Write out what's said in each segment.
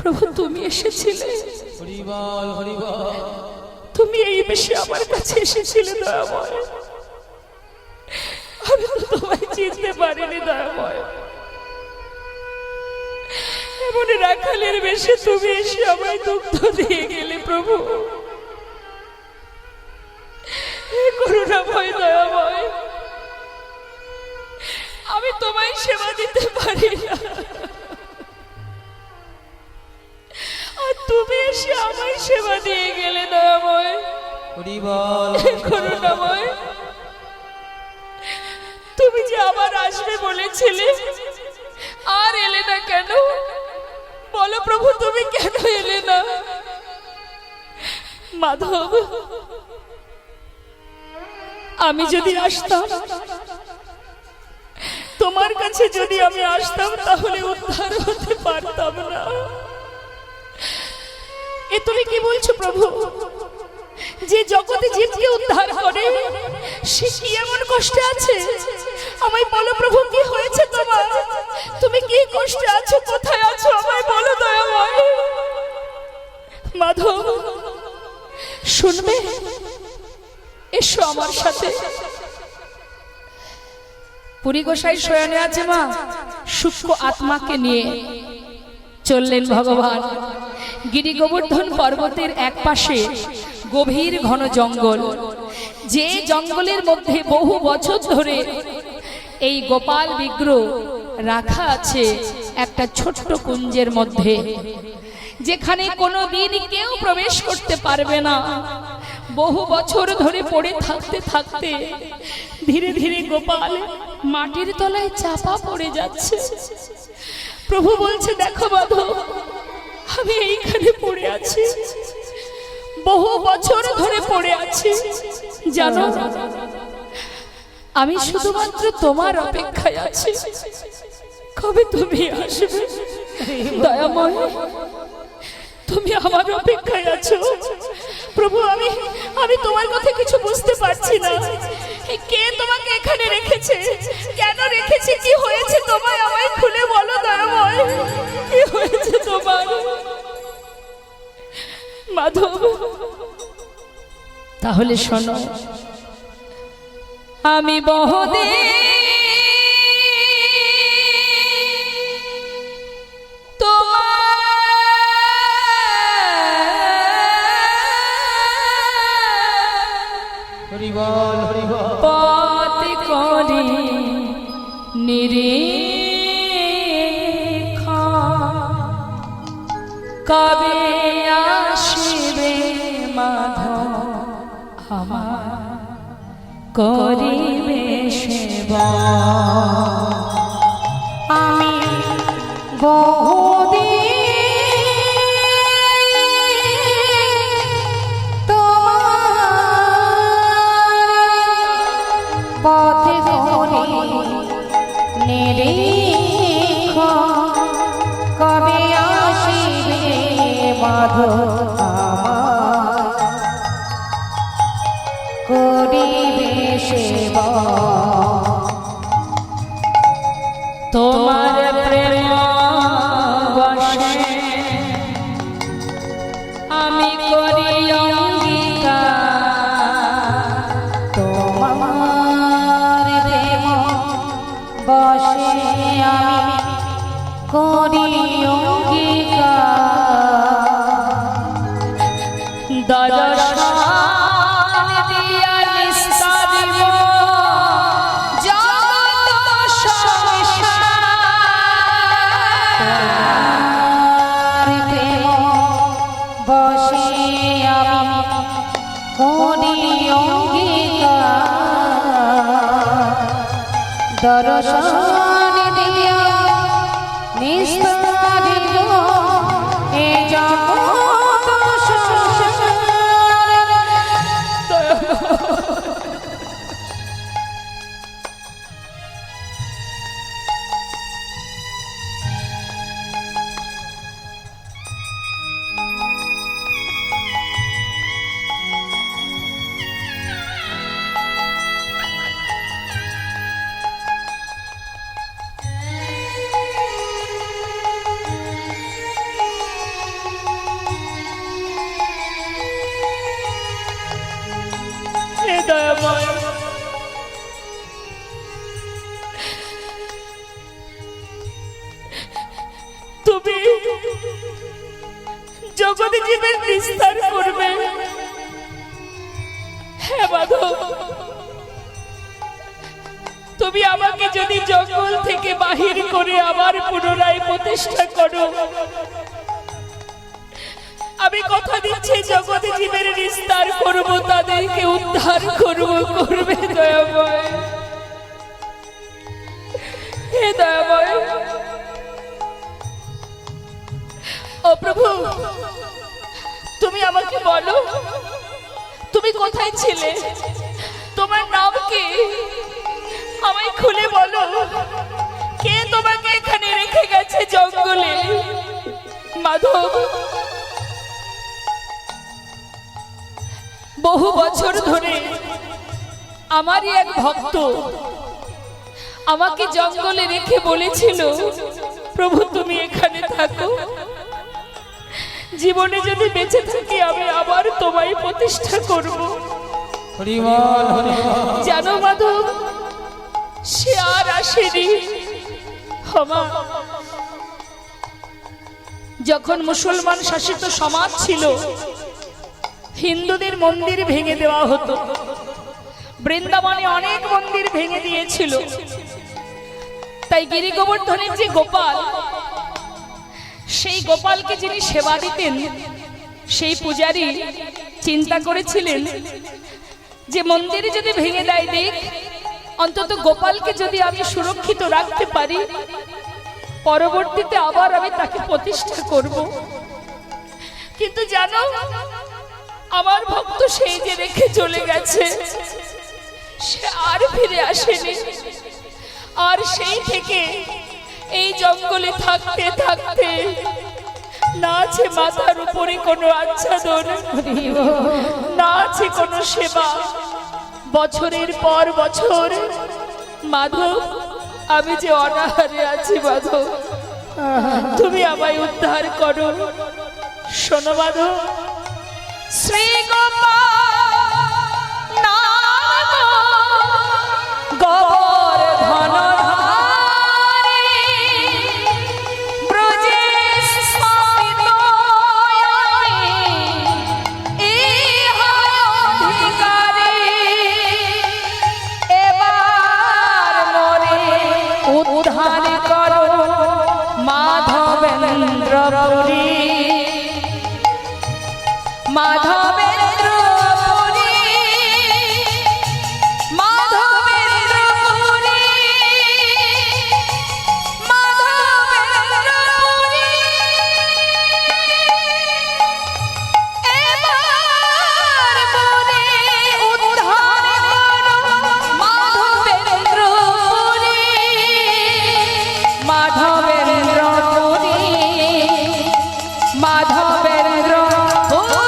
প্রভু তুমি এসেছিলে, হরি বল হরি বল। তুমি এই বেশি আমার কাছে এসেছিলে দয়াময়। আমি তো তোমায় চিনতে পারিনি দয়াময়। এমন রাখালের বেশে তুমি এসে আমায় দুগ্ধ দিয়ে গেলে প্রভু। হে করুণাময় দয়াময়, আমি তোমায় সেবা দিতে পারি না, আর তুমি এসে আমায় সেবা দিয়ে গেলে দয়াময়। হরি বল করুণাময়, তুমি যে আবার আসবে বলেছিলে, আর এলে না কেন? বলো প্রভু, তুমি কেন এলে না? মাধব, আমি যদি আসতাম, তোমার কাছে যদি আমি আসতাম, তাহলে উদ্ধার হতে পারতাম না। এ তুমি কি বলছো প্রভু? যে জগতে জীবকে উদ্ধার করে, সে কি এমন কষ্টে আছে? আমায় বলো প্রভু, কি হয়েছে তোমার? তুমি কি কষ্টে আছো? কোথায় আছো? আমায় বলো দয়াময়। মাধব, শুনবে? এসো আমার সাথে। পুরী গোসাই শয়নে আছে মা, সূক্ষ্ম আত্মাকে নিয়ে চললেন ভগবান। গিরি গোবর্ধন পর্বতের এক পাশে গভীর ঘন জঙ্গল, যে জঙ্গলের মধ্যে বহু বছর ধরে এই গোপাল বিগ্রহ রাখা আছে একটা ছোট্ট কুঞ্জের মধ্যে, যেখানে কোনো দিন কেউ প্রবেশ করতে পারবে না। বহু বছর ধরে পড়ে থাকতে থাকতে ধীরে ধীরে গোপাল মাটির তলায় চাপা পড়ে যাচ্ছে। প্রভু বলছে, দেখো মাধব, আমি এইখানে পড়ে আছি, বহু বছর ধরে পড়ে আছি। জানো, আমি শুধুমাত্র তোমার অপেক্ষায় আছি, কবে তুমি আসবে। দয়াময়, তুমি আমার অপেক্ষায় আছো। প্রভু, আমি তোমার কথা কিছু বুঝতে পারছি না। কে তোমাকে এখানে রেখেছে? কেন রেখেছে? কি হয়েছে তোমার? আমায় খুলে বলো দয়াময়, কি হয়েছে তোমার? মাধব, তাহলে শোনো, আমি বহুদিন পথ করি নিরীক্ষা, কবে আসবে মাধব আমার করিবে সেবা। আমি বহুদিন পথে করি নিরীক্ষা, কবে আসিবে মাধব আমার করিবে সেবা। তোমার প্রেম বশে আমি করি অঙ্গীকার, তোমার প্রেম বশে আমি করি অঙ্গীকার। দর্শন দিয়া নিস্তারিব জগৎ সংসার। তোমার প্রেম বশে আমি করি অঙ্গীকার। দর্শন দিয়া নিস্তারিব এ জগৎ সংসার। জগৎ জীবের বিস্তার করবে। হ্যাঁ মাধব, তুমি আমাকে যদি জঙ্গল থেকে বাহির করে আবার পুনরায় প্রতিষ্ঠা করো, আমি কথা দিচ্ছি জগৎ জীবের বিস্তার করব, তাদেরকে উদ্ধার করব। করবে দয়াময়, হে দয়াময়। ও প্রভু, তুমি আমাকে বলো, তুমি কোথায় ছিলে? তোমার নাম কি? আমায় খুলে বলো, কে তোমাকে এখানে রেখে গেছে জঙ্গলে? মাধব, বহু বছর ধরে আমারই এক ভক্ত আমাকে জঙ্গলে রেখে বলেছিল, প্রভু তুমি এখানে থাকো, জীবনে যদি বেঁচে থাকি আমি আবার তোমায় প্রতিষ্ঠা করব। হরি বল, হরি বল। জানো মাধব, সে আর আসেনি। ক্ষমা, যখন মুসলমান শাসিত সমাজ ছিল, হিন্দুদের মন্দির ভেঙে দেওয়া হতো। বৃন্দাবনে অনেক মন্দির ভেঙে দিয়েছিল। তাই গিরি গোবর্ধনের যে গোপাল, সেই গোপালকে যিনি সেবা দিতেন, সেই পূজারী চিন্তা করেছিলেন যে মন্দির যদি ভেঙে দেয় দেখ, অন্তত গোপালকে যদি আমি সুরক্ষিত রাখতে পারি, পরবর্তীতে আবার আমি তাকে প্রতিষ্ঠা করব। কিন্তু জানো, আমার ভক্ত সেই যে রেখে চলে গেছে, সে আর ফিরে আসেনি। আর সেই থেকে এই জঙ্গলে থাকতে থাকতে না আছে মাথার উপরে কোনো আচ্ছাদন, না আছে কোনো সেবা। বছরের পর বছর মাধব, আমি যে অনাহারে আছি মাধব, তুমি আমায় উদ্ধার করো। শোনো মাধব, শ্রী গোপাল গোবর্ধন উদ্ধার করো মাধবেন্দ্রপুরী, মাধবেন্দ্রপুরী, মাধবেন্দ্রপুরী, মাধবেন্দ্রপুরী। এবার বলে উদ্ধার করো মাধবেন্দ্রপুরী, মাধবেন্দ্রপুরী, মাধবেন্দ্রপুরী।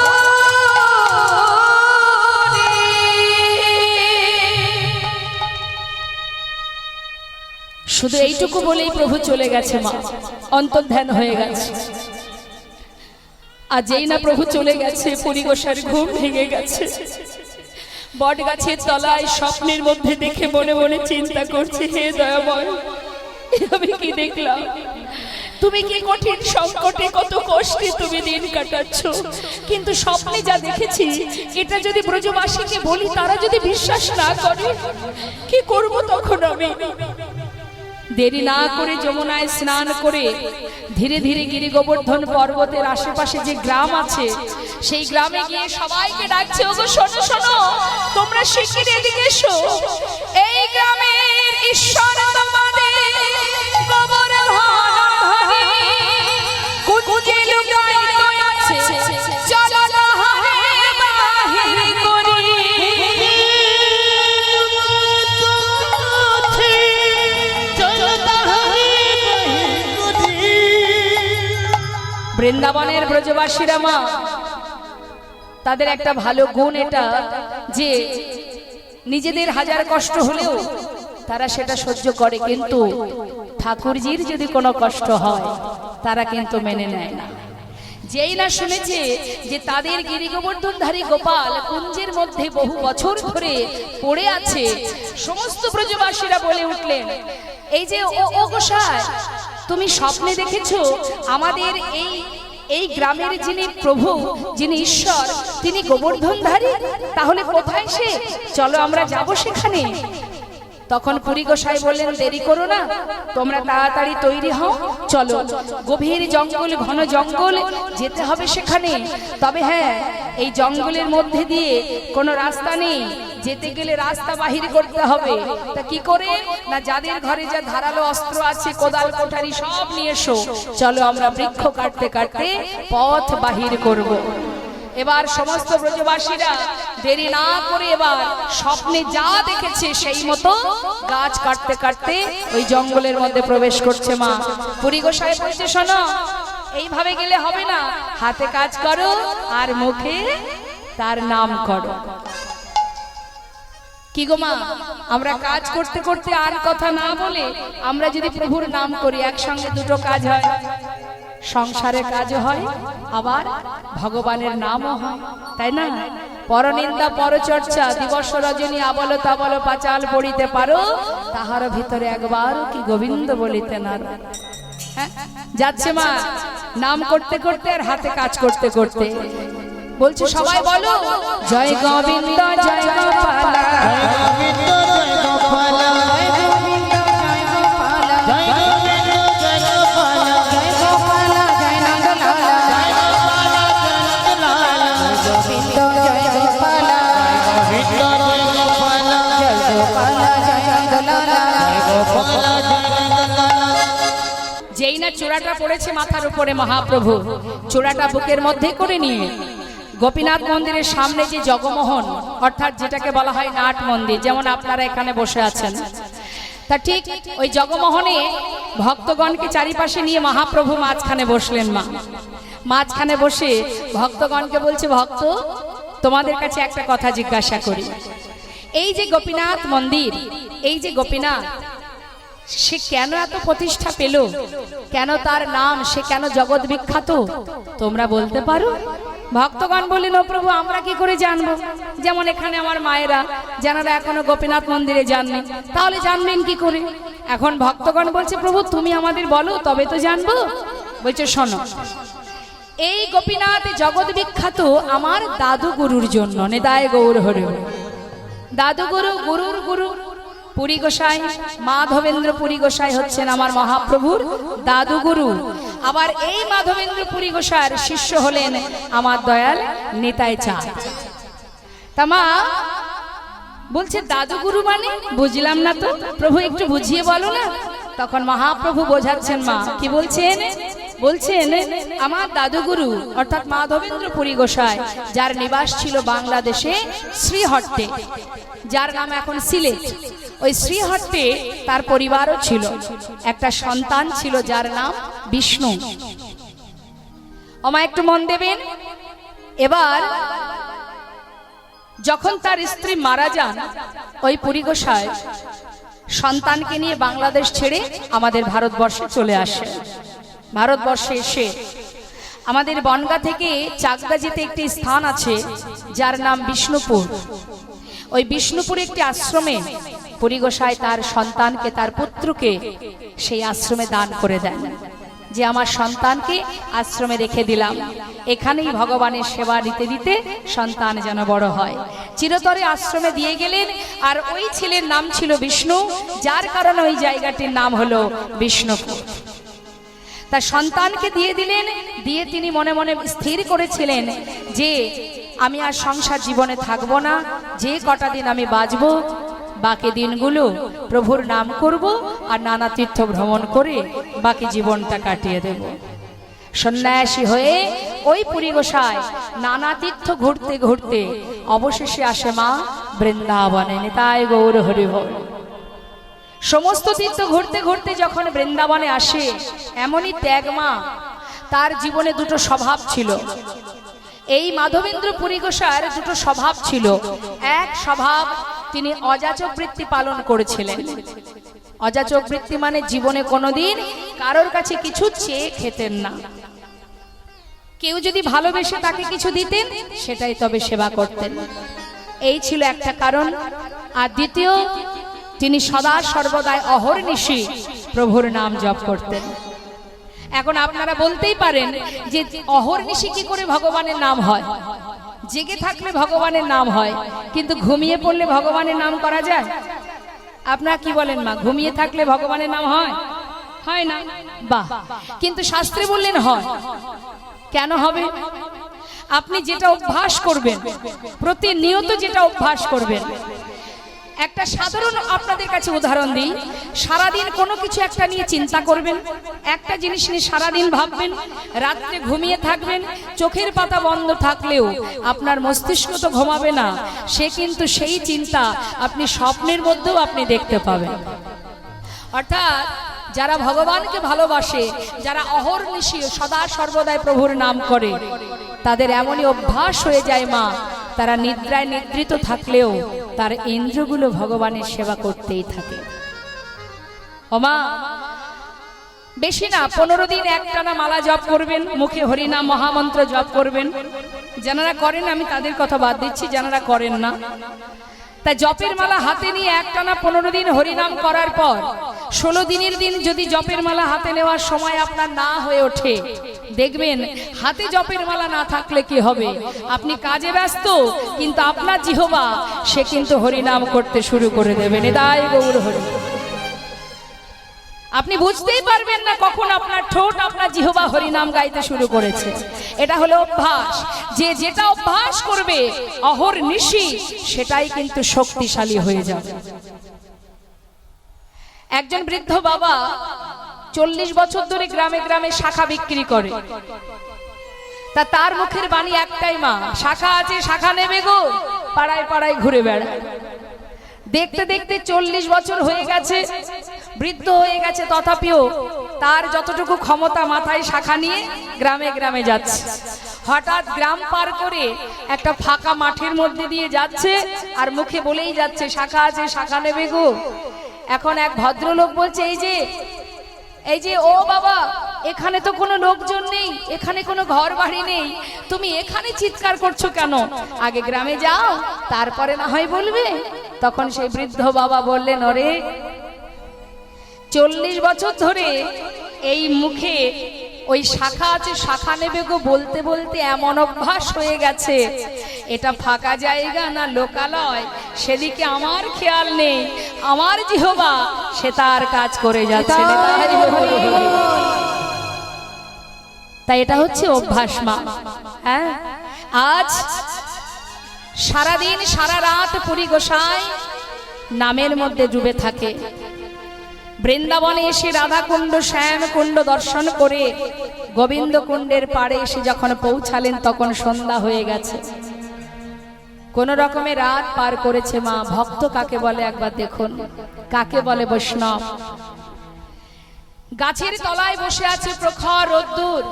শুধু এইটুকু বলেই প্রভু চলে গেছে, মা অন্তর্ধান হয়ে গেছে। আর যেই না প্রভু চলে গেছে, পরিগোসার ঘুম ভেঙে গেছে। বট গাছের তলায় স্বপ্নের মধ্যে দেখে মনে মনে চিন্তা করছে, হে দয়াময়, আমি কি দেখলাম? তুমি কি কঠিন সংকটে, কত কষ্টে তুমি দিন কাটাচ্ছ। কিন্তু স্বপ্নে যা দেখেছি, এটা যদি ব্রজবাসীকে বলি, তারা যদি বিশ্বাস না করে, কি করব তখন আমি? দেরি না করে যমুনায় স্নান করে ধীরে ধীরে গিরি গোবর্ধন পর্বতের আশেপাশে যে গ্রাম আছে, সেই গ্রামে গিয়ে সবাইকে ডাকছে, ওগো শোনো শোনো, তোমরা শিগগির এদিকে এসো। এই গ্রামের ঈশ্বর তোমাদের গোবর্ধন কুজে লুকায়িত আছে, চলো তাহারে বাহির করি। বৃন্দাবনের ব্রজবাসীরা মা, তাদের একটা ভালো গুণ এটা যে নিজেদের হাজার কষ্ট হলেও তারা সেটা সহ্য করে, কিন্তু ঠাকুরজির যদি কোনো কষ্ট হয় তারা কিন্তু মেনে নেয় না। যেই না শুনেছে যে তাদের গিরি গোবর্ধনধারী গোপাল কুঞ্জের মধ্যে বহু বছর ধরে পড়ে আছে, সমস্ত ব্রজবাসীরা বলে উঠলেন, এই যে ও গোসাই, তুমি স্বপ্নে দেখেছো আমাদের এই গ্রামের যিনি প্রভু, যিনি ঈশ্বর, তিনি গোবর্ধনধারী? তাহলে কোথায় সে? চলো আমরা যাব সেখানে। তখন পুরী গোসাই বললেন, দেরি করো না, তোমরা তাড়াতাড়ি তৈরি হও, চলো। গভীর জঙ্গল, ঘন জঙ্গল, যেতে হবে সেখানে। তবে হ্যাঁ, এই জঙ্গলের মধ্যে দিয়ে কোনো রাস্তা নেই, যেতে গেলে রাস্তা বাহির করতে হবে। তা কি করে? না, যাদের ঘরে যা ধারালো অস্ত্র আছে, কোদাল কোঠারি সব নিয়ে এসো, চলো আমরা বৃক্ষ কাটতে কাটতে পথ বাহির করব। এবার সমস্ত ব্রজবাসীরা দেরি না করে এবার স্বপ্নে যা দেখেছে সেই মতো গাছ কাটতে কাটতে ওই জঙ্গলের মধ্যে প্রবেশ করছে। মা পুরী গোসাই বলছে, শোনো, এইভাবে গেলে হবে না, হাতে কাজ করো আর মুখে তার নাম করো। কি গো মা, আমরা কাজ করতে করতে আর কথা না বলে আমরা যদি প্রভুর নাম করি, একসঙ্গে দুটো কাজ হয়, সংসারের কাজও হয়, আবার ভগবানের নামও হয়, তাই না? পরনিন্দা পরচর্চা দিবস রজনী আবল তাবল পাঁচাল পড়িতে পারো, তাহার ভিতরে একবার কি গোবিন্দ বলিতে না। যাচ্ছে মা নাম করতে করতে আর হাতে কাজ করতে করতে। বলছে সবাই বলো, জয় গোবিন্দ জয় গোপাল, যেই না চূড়াটা পড়েছে মাথার উপরে মহাপ্রভু, চূড়াটা বুকের মধ্যে করে নিয়ে গোপীনাথ মন্দিরের সামনে যে জগমোহন, অর্থাৎ যেটাকে বলা হয় নাট মন্দির, যেমন আপনারা এখানে বসে আছেন, তা ঠিক ওই জগমোহনে ভক্তগণকে চারিপাশে নিয়ে মহাপ্রভু মাঝখানে বসলেন। মা মাঝখানে বসে ভক্তগণকে বলছে, ভক্ত, তোমাদের কাছে একটা কথা জিজ্ঞাসা করি। এই যে গোপীনাথ মন্দির, এই যে গোপীনাথ, সে কেন এত প্রতিষ্ঠা পেল? কেন তার নাম, সে কেন জগৎ বিখ্যাত? তোমরা বলতে পারো? ভক্তগণ বললেন, ও প্রভু, আমরা কি করে জানবো? যেমন এখানে আমার মায়েরা, যারা এখনো গোপীনাথ মন্দিরে যাননি, তাহলে জানবেন কি করে? এখন ভক্তগণ বলছে, প্রভু তুমি আমাদের বলো, তবে তো জানবো। বলছে, শোনো, এই গোপীনাথ জগৎ বিখ্যাত আমার দাদু গুরুর জন্য। নিতাই গৌর হরি। দাদু গুরু, গুরুর গুরু পুরী গোসাই, মাধবেন্দ্র পুরী গোসাই হচ্ছেন আমার মহাপ্রভুর দাদু গুরু। আবার এই মাধবেন্দ্র পুরী গোসাইয়ের শিষ্য হলেন আমার দয়াল নিতাই চাঁদ। তা মা বলছে, দাদু গুরু মানে বুঝলাম না তো, প্রভু একটু বুঝিয়ে বলো না। তখন মহাপ্রভু বোঝাচ্ছেন। মা কি বলছেন? বলছেন, আমার দাদুগুরু অর্থাৎ মাধবেন্দ্র পুরী গোসাই, যার নিবাস ছিল বাংলাদেশে শ্রীহট্টে, যার নাম এখন সিলেট, ওই শ্রীহট্টে তার পরিবারও ছিল, একটা সন্তান ছিল যার নাম বিষ্ণু। আমা একটু মন দেবেন। এবার যখন তার স্ত্রী মারা যান, ওই পুরী গোসাই সন্তানকে নিয়ে বাংলাদেশ ছেড়ে আমাদের ভারতবর্ষে চলে আসে। ভারতবর্ষে এসে আমাদের বনগাঁ থেকে চাকদা যেতে একটি স্থান আছে যার নাম বিষ্ণুপুর। ওই বিষ্ণুপুরে একটি আশ্রমে পুরী গোসাই তার সন্তানকে, তার পুত্রকে সেই আশ্রমে দান করে দেন, যে আমার সন্তানকে আশ্রমে রেখে দিলাম, এখানেই ভগবানের সেবা দিতে দিতে সন্তান যেন বড় হয়। চিরতরে আশ্রমে দিয়ে গেলেন। আর ওই ছেলের নাম ছিল বিষ্ণু, যার কারণে ওই জায়গাটির নাম হলো বিষ্ণুপুর। তার সন্তানকে দিয়ে দিলেন, দিয়ে তিনি মনে মনে স্থির করেছিলেন যে আমি আর সংসার জীবনে থাকবো না, যে কটা দিন আমি বাঁচবো বাকি দিনগুলো প্রভুর নাম করব আর নানা তীর্থ ভ্রমণ করে বাকি জীবনটা কাটিয়ে দেব। সন্ন্যাসী হয়ে ওই পুরী গোসাই নানা তীর্থ ঘুরতে ঘুরতে অবশেষে আসে মা বৃন্দাবনে। নিতাই গৌর হরি বল। সমস্ত তীর্থ ঘুরতে ঘুরতে যখন বৃন্দাবনে আসে, এমনই ত্যাগ মা, তার জীবনে দুটো স্বভাব ছিল। এই মাধবেন্দ্র পুরী গোসাইয়ের দুটো স্বভাব ছিল। এক স্বভাব, তিনি অযাচক বৃত্তি পালন করেছিলেন। অযাচক বৃত্তি মানে জীবনে কোনোদিন কারোর কাছে কিছু চেয়ে খেতেন না। কেউ যদি ভালোবেসে তাকে কিছু দিতেন, সেটাই তবে সেবা করতেন। এই ছিল একটা কারণ। আর দ্বিতীয়, তিনি সদা সর্বদাই অহর্নিশি প্রভুর নাম জপ করতেন। এখন আপনারা বলতেই পারেন যে অহর্নিশি কি করে ভগবানের নাম হয়? জেগে থাকলে ভগবানের নাম হয়, কিন্তু ঘুমিয়ে পড়লে ভগবানের নাম করা যায়? আপনারা কি বলেন মা, ঘুমিয়ে থাকলে ভগবানের নাম হয়? হয় না। বাহ, কিন্তু শাস্ত্রে বললেন হয়। কেন হবে? আপনি যেটা অভ্যাস করবেন, প্রতিনিয়ত যেটা অভ্যাস করবেন। একটা সাধারণ আপনাদের কাছে উদাহরণ দিই, সারাদিন কোনো কিছু একটা নিয়ে চিন্তা করবেন, একটা জিনিস নিয়ে সারাদিন ভাববেন, রাত্রে ঘুমিয়ে থাকবেন, চোখের পাতা বন্ধ থাকলেও আপনার মস্তিষ্ক তো ঘুমাবে না, সে কিন্তু সেই চিন্তা আপনি স্বপ্নের মধ্যেও আপনি দেখতে পাবেন। অর্থাৎ যারা ভগবানকে ভালোবাসে, যারা অহর্নিশি সদা সর্বদাই প্রভুর নাম করে, তাদের এমনই অভ্যাস হয়ে যায় মা, তারা নিদ্রায় নিদ্রিত থাকলেও তার ইন্দ্রগুলো ভগবানের সেবা করতেই থাকে। ও মা, বেশি না 15 দিন একটানা মালা জপ করবেন, মুখে হরিনাম মহামন্ত্র জপ করবেন। যারা করেন আমি তাদের কথা বাদ দিচ্ছি, যারা করেন না, তাই জপের মালা হাতে নিয়ে একটানা 15 দিন হরিনাম করার পর 16 দিনের দিন যদি জপের মালা হাতে নেওয়ার সময় আপনার না হয়ে ওঠে, দেখবেন হাতে জপের মালা না থাকলে কি হবে, আপনি কাজে ব্যস্ত কিন্তু আপনার জিহ্বা সে কিন্তু হরিনাম করতে শুরু করে দেবে। নিতাই গৌর হরি। আপনি বুঝতেই পারবেন না কখন আপনার ঠোঁট আপনার জিহ্বা হরিনাম গাইতে শুরু করেছে। এটা হলো অভ্যাস। যে যেটা অভ্যাস করবে অহর্নিশি, সেটাই কিন্তু শক্তিশালী হয়ে যাবে। একজন বৃদ্ধ বাবা 40 বছর ধরে গ্রামে গ্রামে শাখা বিক্রি করে। তার মুখের বাণী একটাই, মা শাখা আছে, শাখা নেবে গো, পাড়ায় পাড়ায় ঘুরে বেড়ায়। দেখতে দেখতে 40 বছর হয়ে গেছে, বৃদ্ধ হয়ে গেছে, তথাপিও তার যতটুকু ক্ষমতা মাথায় শাখা নিয়ে গ্রামে গ্রামে যাচ্ছে। হঠাৎ গ্রাম পার করে একটা ফাঁকা মাঠের মধ্যে দিয়ে যাচ্ছে আর মুখে বলেই যাচ্ছে শাখা আছে, শাখা নেবে গো। এখন এক ভদ্রলোক বলছে, এই যে ও বাবা, এখানে তো কোনো লোকজন নেই, এখানে কোনো ঘর বাড়ি নেই, তুমি এখানে চিৎকার করছো কেন? আগে গ্রামে যাও, তারপরে না হয় বলবে। তখন সেই বৃদ্ধ বাবা বললেন, ওরে 40 বছর ধরে এই মুখে ওই শাখা আছে, শাখা নেবে গো বলতে বলতে এমন অভ্যাস হয়ে গেছে, এটা ফাঁকা জায়গা না লোকালয় সেদিকে আমার খেয়াল নেই, আমার জিহ্বা সে তার কাজ করে যাচ্ছে। তাই এটা হচ্ছে অভ্যাস মা। হ্যাঁ, আজ সারাদিন সারা রাত পুরী গোসাই নামের মধ্যে ডুবে থাকে। বৃন্দাবনে এসে রাধা কুণ্ড, শ্যাম কুণ্ড দর্শন করে গোবিন্দ কুণ্ডের পাড়ে এসে যখন পৌঁছালেন তখন সন্ধ্যা হয়ে গেছে। কোন রকমে রাত পার করেছে মা। ভক্ত কাকে বলে একবার দেখুন, কাকে বলে বৈষ্ণব। গাছের তলায় বসে আছে, প্রখর রোদ্দুর,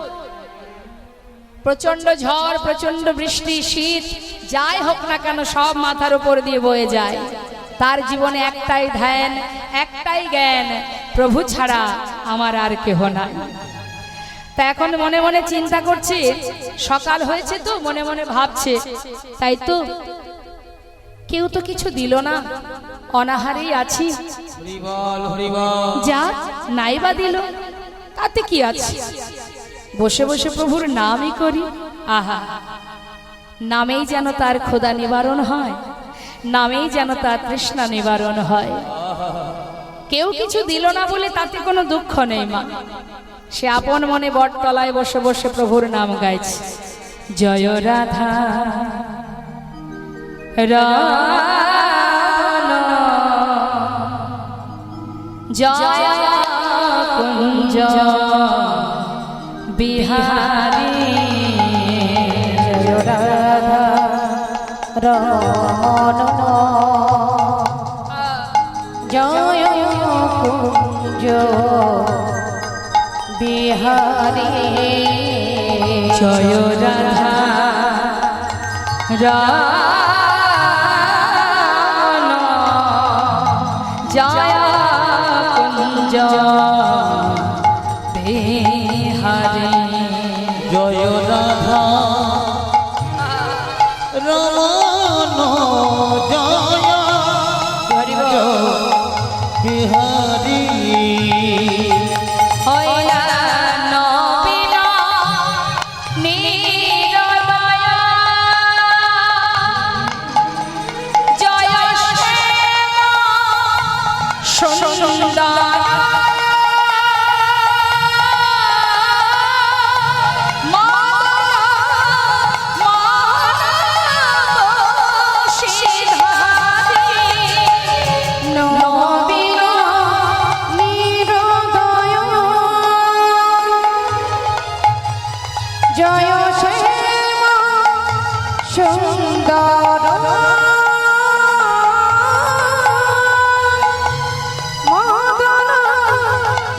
প্রচন্ড ঝড়, প্রচন্ড বৃষ্টি, শীত যাই হোক না কেন সব মাথার উপর দিয়ে বয়ে যায়। তার জীবনে একটাই ধ্যান, একটাই জ্ঞান, প্রভু ছাড়া আমার আর কেহ নাই। তা এখন মনে মনে চিন্তা করছে, সকাল হয়েছে তো মনে মনে ভাবছে, তাই তো কেউ তো কিছু দিল না, অনাহারেই আছি, যা নাইবা দিল তাতে কি আছে, বসে বসে প্রভুর নামই করি। আহা, নামেই যেন তার ক্ষুধা নিবারণ হয়, নামেই যেন তার তৃষ্ণা নিবারণ হয়। কেউ কিছু দিল না বলে তাতে কোনো দুঃখ নেই মা। সে আপন মনে বটতলায় বসে বসে প্রভুর নাম গাইছে। জয় রাধা রাম, জয় কুঞ্জ বিহারী, জয় রাধা রমন, জয় কুঞ্জ বিহারী, জয় রাধা রাম, জয় কুঞ্জ বিহারী, জয় রাধা রমন, জয় বিহারী, হইলা নিরদয় জয় শ্যাম সুন্দর জয় শ্যাম সুন্দর মদন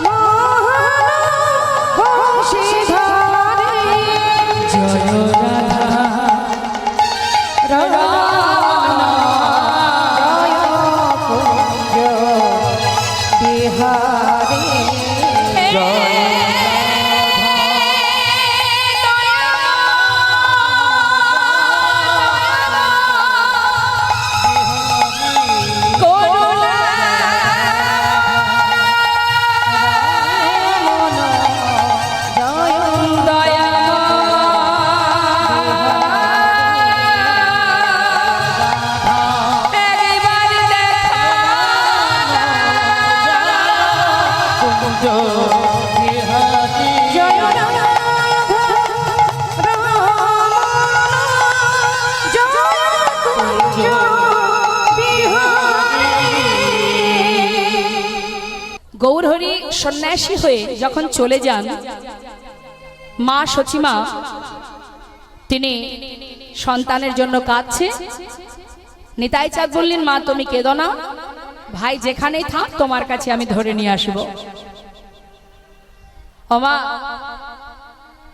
মোহন বংশীধারী জয় রাধা জয় কুঞ্জ বিহারী জয় গৌরহরি সন্ন্যাসী হয়ে যখন চলে যান, মা সচিমা তিনি সন্তানের জন্য কাঁদছে। নিতাই চাঁদ বললেন, মা তুমি কেঁদো না, ভাই যেখানেই থাক তোমার কাছে আমি ধরে নিয়ে আসব। ও মা,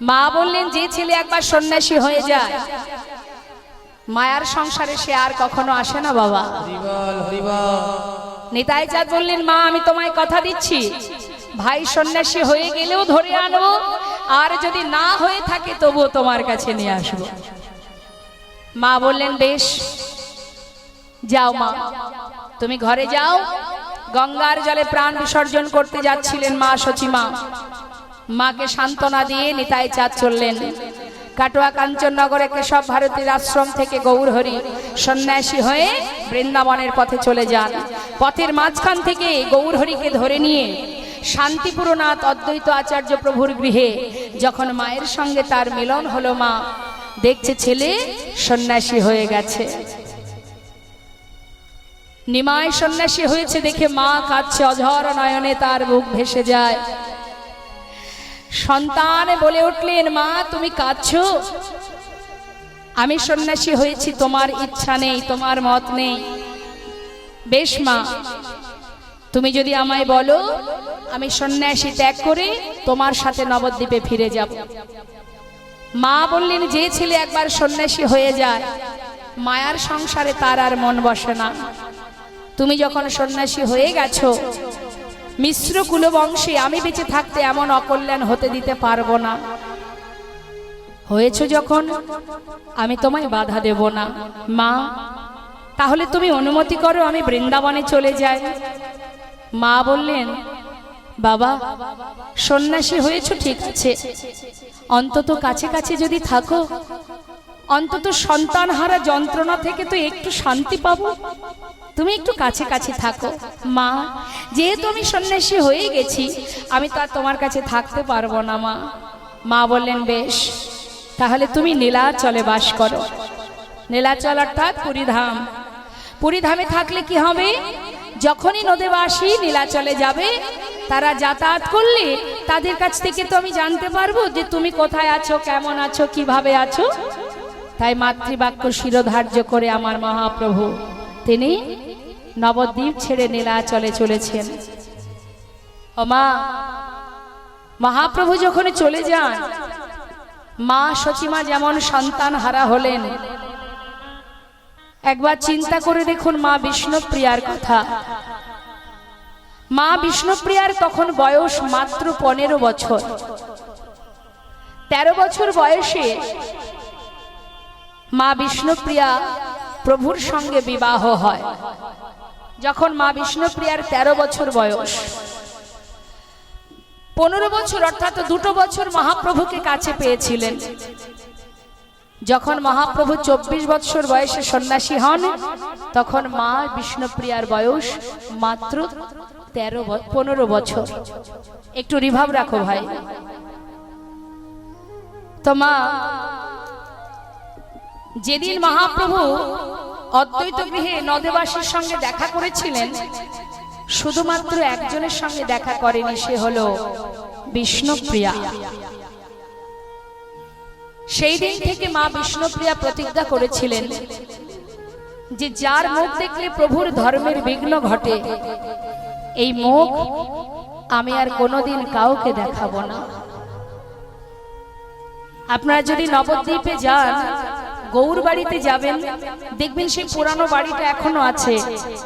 মা বললেন যে ছেলে একবার সন্ন্যাসী হয়ে যায় মায়ার সংসারে সে আর কখনো আসে না বাবা। হরিবল হরিবল। নিতাই চাঁদ বললেন, মা আমি তোমায় কথা দিচ্ছি, ভাই সন্ন্যাসী হয়ে গেলেও ধরে আনবো, আর যদি না হয়ে থাকে তবুও তোমার কাছে নিয়ে আসবো। মা বললেন, বেশ যাও মা, তুমি ঘরে যাও। গঙ্গার জলে প্রাণ বিসর্জন করতে যাচ্ছিলেন মা সচিমা। মাকে সান্ত্বনা দিয়ে নিতাই চাঁদ চললেন। কাটোয়া কাঞ্চননগরে কেশব ভারতীর আশ্রম থেকে গৌরহরি সন্ন্যাসী হয়ে বৃন্দাবনের পথে চলে যান। পথের মাঝখান থেকে গৌরহরিকে ধরে নিয়ে শান্তিপুরনাথ অদ্বৈত আচার্য প্রভুর গৃহে যখন মায়ের সঙ্গে তার মিলন হলো, মা দেখছে ছেলে সন্ন্যাসী হয়ে গেছে। নিমাই সন্ন্যাসী হয়েছে দেখে মা কাঁদছে, অঝর নয়নে তার বুক ভেসে যায়। সন্তান বলে উঠলেন, মা তুমি কাঁদছো, আমি সন্ন্যাসী হয়েছি, তোমার ইচ্ছা নেই, তোমার মত নেই। বেশ মা, তুমি যদি আমায় বলো আমি সন্ন্যাসী ত্যাগ করে তোমার সাথে নবদ্বীপে ফিরে যাব। মা বললেন, যে ছেলে একবার সন্ন্যাসী হয়ে যায় মায়ার সংসারে তার আর মন বসে না। তুমি যখন সন্ন্যাসী হয়ে গেছো, মিশ্র কুলবংশে আমি বেঁচে থাকতে এমন অকল্যাণ হতে দিতে পারবো না। হয়েছে যখন আমি তোমায় বাধা দেব না। মা তাহলে তুমি অনুমতি করো আমি বৃন্দাবনে চলে যাই। মা বললেন, বাবা সন্ন্যাসী হয়েছো ঠিক আছে, অন্তত কাছে কাছে যদি থাকো, অন্তত সন্তান হারা যন্ত্রণা থেকে তো একটু শান্তি পাবো। তুমি একটু কাছে কাছে থাকো। মা যেহেতু আমি সন্ন্যাসী হয়ে গেছি, আমি তো আর তোমার কাছে থাকতে পারবো না। মা মা বললেন, বেশ তাহলে তুমি নীলাচলে বাস করো। নীলাচল অর্থাৎ পুরীধাম। পুরীধামে থাকলে কি হবে, যখনই নদীবাসী নীলাচলে যাবে তারা যাতায়াত করলে তাদের কাছ থেকে তো আমি জানতে পারবো যে তুমি কোথায় আছো, কেমন আছো, কিভাবে আছো। তাই মাতৃবাক্য শিরোধার্য করে আমার মহাপ্রভু তিনি নবদ্বীপ ছেড়ে নীলাচলে চলেছেন। ও মা, মহাপ্রভু যখন চলে যান, মা সচিমা যেমন সন্তান হারা হলেন, একবার চিন্তা করে দেখুন মা বিষ্ণুপ্রিয়ার কথা। মা বিষ্ণুপ্রিয়ার তখন বয়স মাত্র 15 বছর। 13 বছর বয়সে মা বিষ্ণুপ্রিয়া প্রভুর সঙ্গে বিবাহ হয়। যখন মা বিষ্ণুপ্রিয়ার 13 বছর বয়স, 15 বছর অর্থাৎ 2 বছর মহাপ্রভুকে কাছে পেয়েছিলেন। যখন মহাপ্রভু 24 বৎসর বয়সে সন্ন্যাসী হন, তখন মা বিষ্ণুপ্রিয়ার বয়স মাত্র 15 বছর। একটু রিভাব রাখো ভাই। তো মা, যেদিন মহাপ্রভু অদ্বৈত গৃহে নদেবাসীর সঙ্গে দেখা করেছিলেন, শুধুমাত্র একজনের সঙ্গে দেখা করেনি, সে হলো বিষ্ণুপ্রিয়া। সেই দিন থেকে মা বিষ্ণুপ্রিয়া প্রতিজ্ঞা করেছিলেন যে যার মুখ দেখলে প্রভুর ধর্মের বিঘ্ন ঘটে, এই মুখ আমি আর কোনোদিন কাউকে দেখাবো না। আপনারা যদি নবদ্বীপে যান, গৌর বাড়িতে যাবেন, দেখবেন সেই পুরানো বাড়িটা এখনো আছে,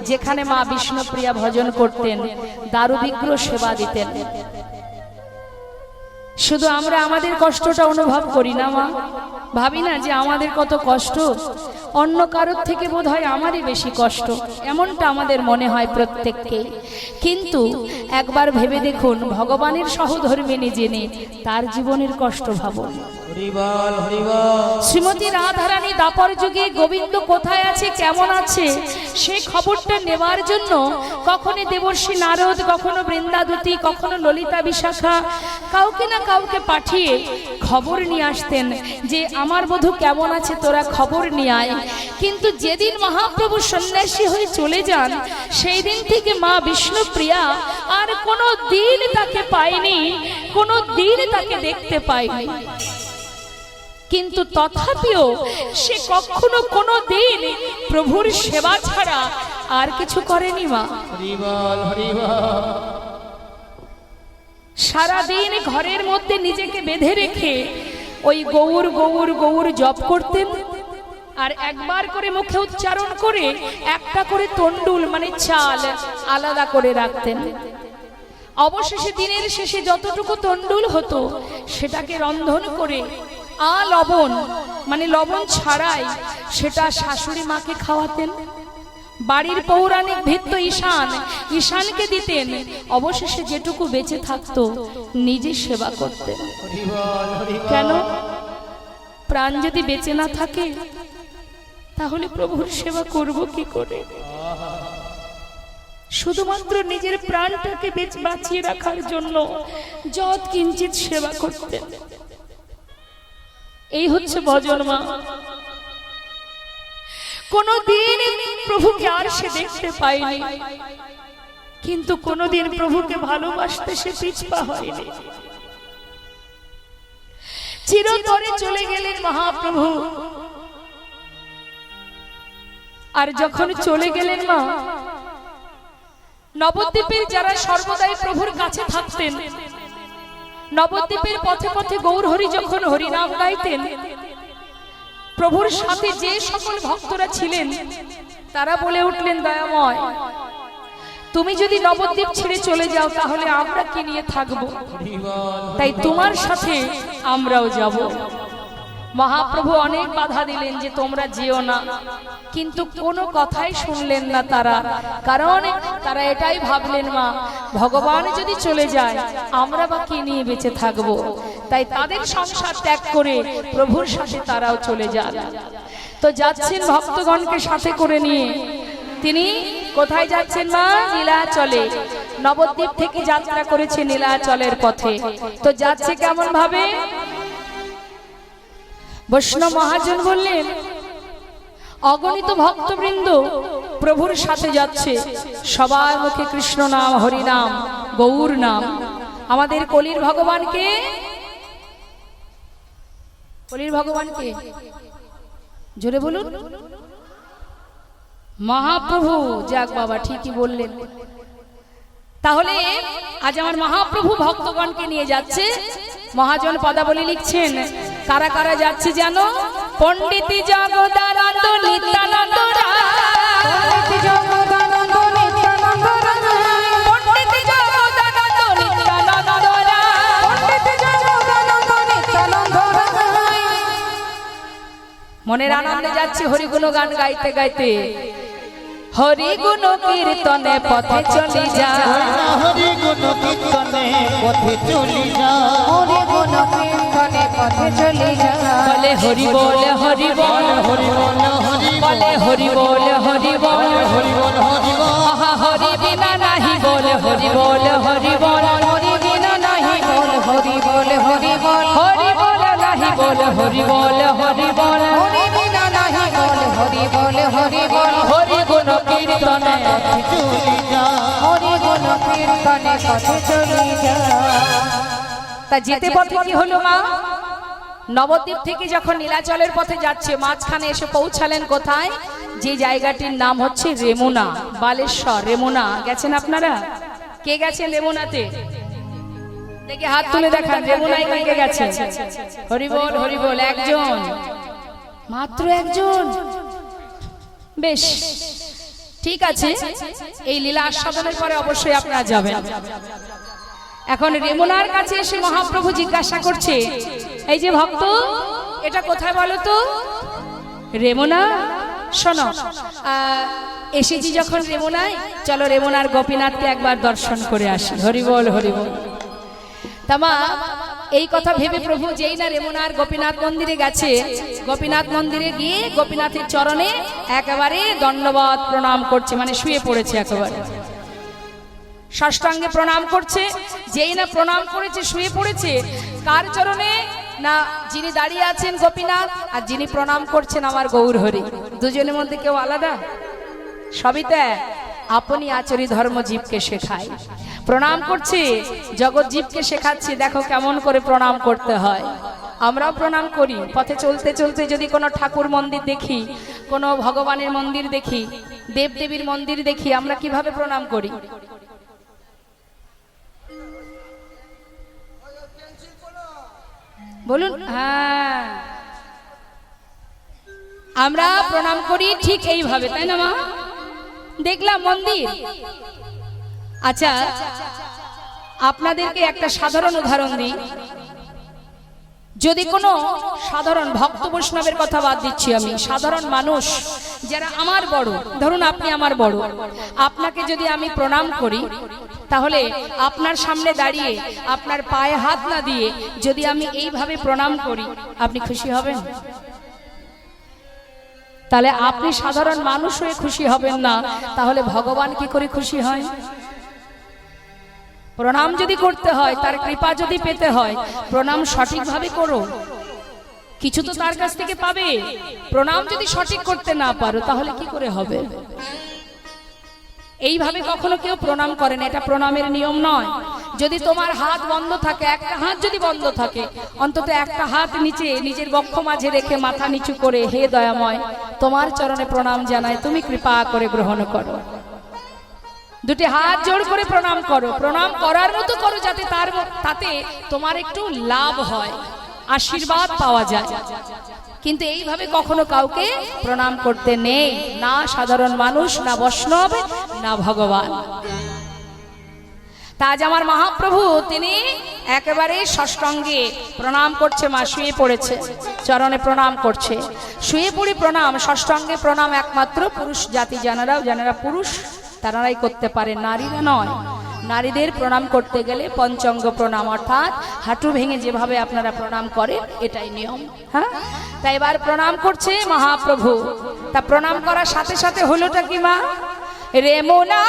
যেখানে মা বিষ্ণুপ্রিয়া ভজন করতেন, দারু বিগ্রহ সেবা দিতেন। শুধু আমরা আমাদের কষ্টটা অনুভব করি না মা, ভাবি না যে আমাদের কত কষ্ট, অন্য কারোর থেকে বোধহয় আমারই বেশি কষ্ট, এমনটা আমাদের মনে হয় প্রত্যেককে। কিন্তু একবার ভেবে দেখুন, ভগবানের সহধর্মিণী যিনি, তার জীবনের কষ্ট ভাবুন। হরিবল হরিবল। শ্রীমতী রাধারানী দাপর যুগে গোবিন্দ কোথায় আছে, কেমন আছে, সেই খবরটা নেবার জন্য কখনো দেবর্ষী নারদ, কখনো বৃন্দাদূতি, কখনো ললিতা বিশাখা, কাউকে না কাউকে পাঠিয়ে খবর নিয়ে আসতেন যে আমার বধূ কেমন আছে, তোরা খবর নিয়ে আয়। কিন্তু যেদিন মহাপ্রভু সন্ন্যাসী হয়ে চলে যান, সেই দিন থেকে মা বিষ্ণুপ্রিয়া আর কোনো দিন তাকে পায়নি, কোনো দিন তাকে দেখতে পায়নি। কিন্তু তথাপিও সে কখনো কোনো দিন প্রভুর সেবা ছাড়া আর কিছু করেনি মা। হরিবল হরিবল। সারাদিন ঘরের মধ্যে নিজেকে বেঁধে রেখে ওই গৌর গৌর গৌর জপ করতেন, আর একবার করে মুখে উচ্চারণ করে একটা করে তন্ডুল মানে চাল আলাদা করে রাখতেন। অবশেষে দিনের শেষে যতটুকু তন্ডুল হতো সেটাকে রন্ধন করে লবণ মানে লবণ ছাড়াই সেটা শাশুড়ি মাকে খাওয়াতেন। বাড়ির পৌরাণিক ভিত্ত ঈশানকে দিতেন। অবশেষে যেটুকু বেঁচে থাকতো নিজে সেবা করতেন। কেন? প্রাণ যদি বেঁচে না থাকে তাহলে প্রভুর সেবা করব কি করে? শুধুমাত্র নিজের প্রাণটাকে বাঁচিয়ে রাখার জন্য যৎ কিঞ্চিত সেবা করতেন। এই হচ্ছে ভজন মা। কোনদিন প্রভুকে আর সে দেখতে পায়নি, কিন্তু কোনদিন প্রভুকে ভালোবাসতে সে পিছপা হয়নি। চিরতরে চলে গেলেন মহাপ্রভু। আর যখন চলে গেলেন মা, নবদ্বীপের যারা সর্বদাই প্রভুর কাছে থাকতেন, নবদ্বীপের পথে পথে গৌর হরি যখন হরিনাম গাইতেন, প্রভুর সাথে যে সকল ভক্তরা ছিলেন তারা বলে উঠলেন, দয়াময়, তুমি যদি নবদ্বীপ ছেড়ে চলে যাও তাহলে আমরা কি নিয়ে থাকবো? তাই তোমার সাথে আমরাও যাব। মহাপ্রভু অনেক বাধা দিলেন যে তোমরা যেও না, কিন্তু কোনো কথাই শুনলেন না তারা। কারণ তারা এটাই ভাবলেন, মা, ভগবান যদি চলে যায় আমরা বা কি নিয়ে বেঁচে থাকবো? তাই তাদের সংসার ত্যাগ করে প্রভুর সাথে তারাও চলে যান। তো যাচ্ছেন ভক্তগণকে সাথে করে নিয়ে। তিনি কোথায় যাচ্ছেন মা? নীলাচলে। নবদ্বীপ থেকে যাত্রা করেছে নীলাচলের পথে। তো যাচ্ছে কেমন ভাবে? বৈষ্ণব মহাজন বললেন, অগণিত ভক্তবৃন্দ প্রভুর সাথে যাচ্ছে, সবার মুখে কৃষ্ণ নাম, হরি নাম, গৌর নাম। আমাদের কলির ভগবানকে, কলির ভগবানকে জোরে বলুন, মহাপ্রভু। যাক বাবা, ঠিকই বললেন। তাহলে আজ আমার মহাপ্রভু ভক্তগণকে নিয়ে যাচ্ছে। মহাজন পদাবলী লিখছেন, কারা কারা যাচ্ছে জানো? পণ্ডিত জগদানন্দ নিত্যানন্দ রায়, পণ্ডিত জগদানন্দ নিত্যানন্দ রায়, পণ্ডিত জগদানন্দ নিত্যানন্দ রায়, পণ্ডিত জগদানন্দ নিত্যানন্দ রায়। মনের আনন্দে যাচ্ছে হরিগুণ গান গাইতে গাইতে। হরি গুণ কীর্তনে পথে চলি যা, হরি গুণ কীর্তনে পথে চলি যা, হরি গুণ কীর্তনে পথে চলি যা। বলে হরি বল হরি বল হরি বল হরি বলে হরি বল হরি বল হরি বল হরি বল আহা হরি বিনা নাহি বল হরি বল হরি বল হরি বিনা নাহি বল হরি বল হরি বল হরি বল নাহি বল হরি বল হরি বল হরি বিনা নাহি বল হরি বল হরি বল হরি গুণ কীর্তনে চলি যা হরি গুণ কীর্তনে পথে চলি যা। তা যেতে পথে কি হলো মা? নবদ্বীপ থেকে যখন নীলাচলের পথে যাচ্ছে মাঝখানে এসে পৌঁছালেন কোথায়? যে জায়গাটির নাম হচ্ছে রেমুনা, বালেশ্বর। রেমুনা গেছেন আপনারা? কে গেছেন রেমুনাতে? দেখে হাত তুলে দেখান, রেমুনায় কে গেছে? হরি বল হরি বল। একজন, মাত্র একজন। বেশ, ঠিক আছে, এই লীলা আস্বাদনের পরে অবশ্যই আপনারা যাবেন। এখন রেমুনার কাছে এসে মহাপ্রভু জিজ্ঞাসা করছে, এই যে ভক্ত, এটা কোথায় বলো তো? রেমুনা? শোনো, এসেছি যখন রেমুনায়, চলো রেমুনার গোপীনাথকে একবার দর্শন করে আসি। হরি বল হরি বল। তামা এই কথা ভেবে প্রভু যেই না রেমুনার গোপীনাথ মন্দিরে গেছে, গোপীনাথ মন্দিরে গিয়ে গোপীনাথের চরণে একেবারে দণ্ডবত প্রণাম করছে, মানে শুয়ে পড়েছে, একেবারে ষষ্ঠাঙ্গে প্রণাম করছে। যেই না প্রণাম করেছে, শুয়ে পড়েছে, কার চরণে না? যিনি দাঁড়িয়ে আছেন গোপীনাথ, আর যিনি প্রণাম করছেন আমার গৌর হরি। দুজনের মধ্যে কেউ আলাদা? সবই তো এক। আপনি আচরি ধর্ম জীবকে শেখায়। প্রণাম করছে, জগৎ জীবকে শেখাচ্ছে, দেখো কেমন করে প্রণাম করতে হয়। আমরাও প্রণাম করি। পথে চলতে চলতে যদি কোনো ঠাকুর মন্দির দেখি, কোনো ভগবানের মন্দির দেখি, দেবদেবীর মন্দির দেখি, আমরা কিভাবে প্রণাম করি? বলুন। হ্যাঁ, আমরা প্রণাম করি ঠিক এইভাবে, তাই না মা? দেখলাম মন্দির। আচ্ছা, আপনাদেরকে একটা সাধারণ উদাহরণ দিই। যদি কোনো সাধারণ ভক্ত বৈষ্ণবের কথা বাদ দিচ্ছি আমি, সাধারণ মানুষ যারা আমার বড়, ধরুন আপনি আমার বড়, আপনাকে যদি আমি প্রণাম করি, তাহলে আপনার সামনে দাঁড়িয়ে আপনার পায়ে হাত না দিয়ে যদি আমি এইভাবে প্রণাম করি, আপনি খুশি হবেন? তাহলে আপনি সাধারণ মানুষ হয়ে খুশি হবেন না, তাহলে ভগবান কি করে খুশি হয়? প্রণাম যদি করতে হয়, তার কৃপা যদি পেতে হয়, প্রণাম সঠিকভাবে করো, কিছু তো তার কাছ থেকে পাবে। প্রণাম যদি সঠিক করতে না পারো, তাহলে কি করে হবে? এইভাবে কখনো কেউ প্রণাম করেন, এটা প্রণামের নিয়ম নয়। যদি তোমার হাত বন্ধ থাকে, একটা হাত যদি বন্ধ থাকে, অন্তত একটা হাত নিচে নিজের বক্ষ মাঝে রেখে মাথা নিচু করে, হে দয়াময়, তোমার চরণে প্রণাম জানাই, তুমি কৃপা করে গ্রহণ করো। দুটি হাত জোড় করে প্রণাম করো। প্রণাম করার মতো করো, যাতে তাতে তোমার একটু লাভ হয়, আশীর্বাদ পাওয়া যায়। কিন্তু এইভাবে কখনো কাউকে প্রণাম করতে নেই, না সাধারণ মানুষ, না বৈষ্ণব, না ভগবান। তাজ আমার মহাপ্রভু তিনি একেবারে ষষ্ঠাঙ্গে প্রণাম করছে, মা শুয়ে পড়েছে, চরণে প্রণাম করছে। শুয়ে পড়ে প্রণাম, ষষ্ঠাঙ্গে প্রণাম একমাত্র পুরুষ জাতি, যারা পুরুষ তারাই করতে পারে, নারীরা নয়। নারীদের প্রণাম করতে গেলে পঞ্চাঙ্গ প্রণাম, অর্থাৎ হাঁটু ভেঙে যেভাবে আপনারা প্রণাম করেন, এটাই নিয়ম। হ্যাঁ, তাই এবার প্রণাম করছে মহাপ্রভু। তা প্রণাম করার সাথে সাথে হলোটা কি মা? রেমুনা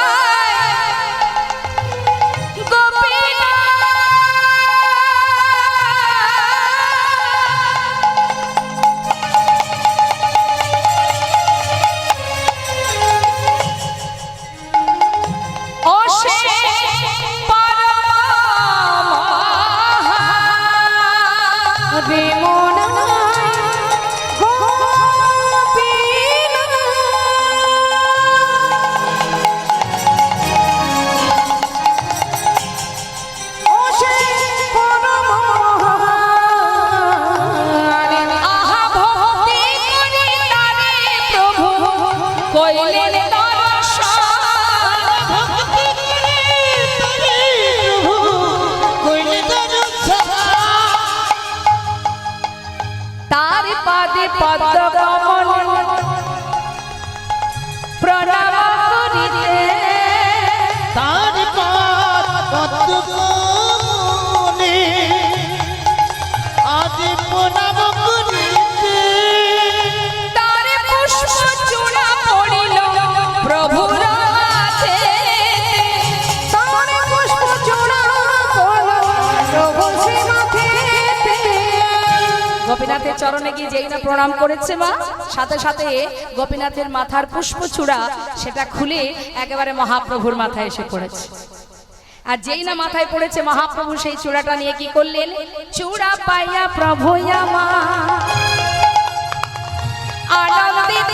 গোপীনাথের চরণে গিয়ে যেই না প্রণাম করেছে মা, সাথে সাথে গোপীনাথের মাথার পুষ্পচূড়া সেটা খুলে একেবারে মহাপ্রভুর মাথায় এসে পড়েছে। আর যেই না মাথায় পড়েছে, মহাপ্রভু সেই চূড়াটা নিয়ে কি করলেন, চূড়া পাইয়া প্রভু আমার আনন্দিত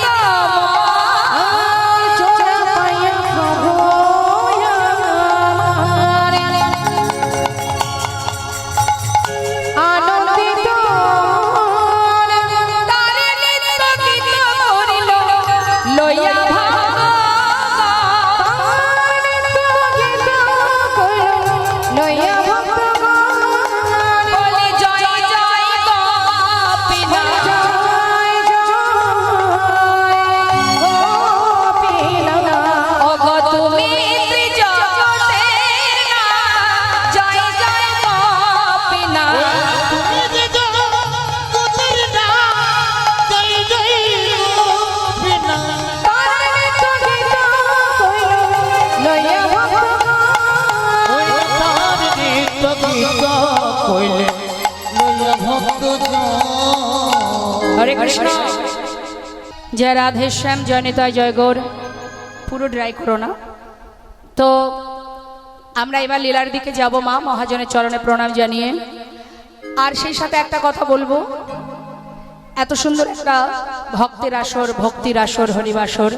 চূড়া পাইয়া প্রভু আমার আনন্দিত তারে নিত্য গীত করিল লইয়া লইয়া ভক্তগণ বলে জয় জয় গোপীনাথ। ওগো তুমি ত্রিজগতের নাথ, জয় জয় গোপীনাথ। তুমি যে জগতের নাথ, জয় জয় গোপীনাথ। ওই তার নিত্য গীত কইলে লইয়া ভক্তজন। হরে কৃষ্ণ। জয় রাধে শ্যাম, জয় নিতাই, জয় গৌর। পুরো ড্রাই করো না তো। আমরা এবার লীলার দিকে যাব মা, মহাজনের চরণে প্রণাম জানিয়ে। আর সেই সাথে একটা কথা বলবো, এত সুন্দর একটা ভক্তের আসর, ভক্তির আসর, হরিবাসর।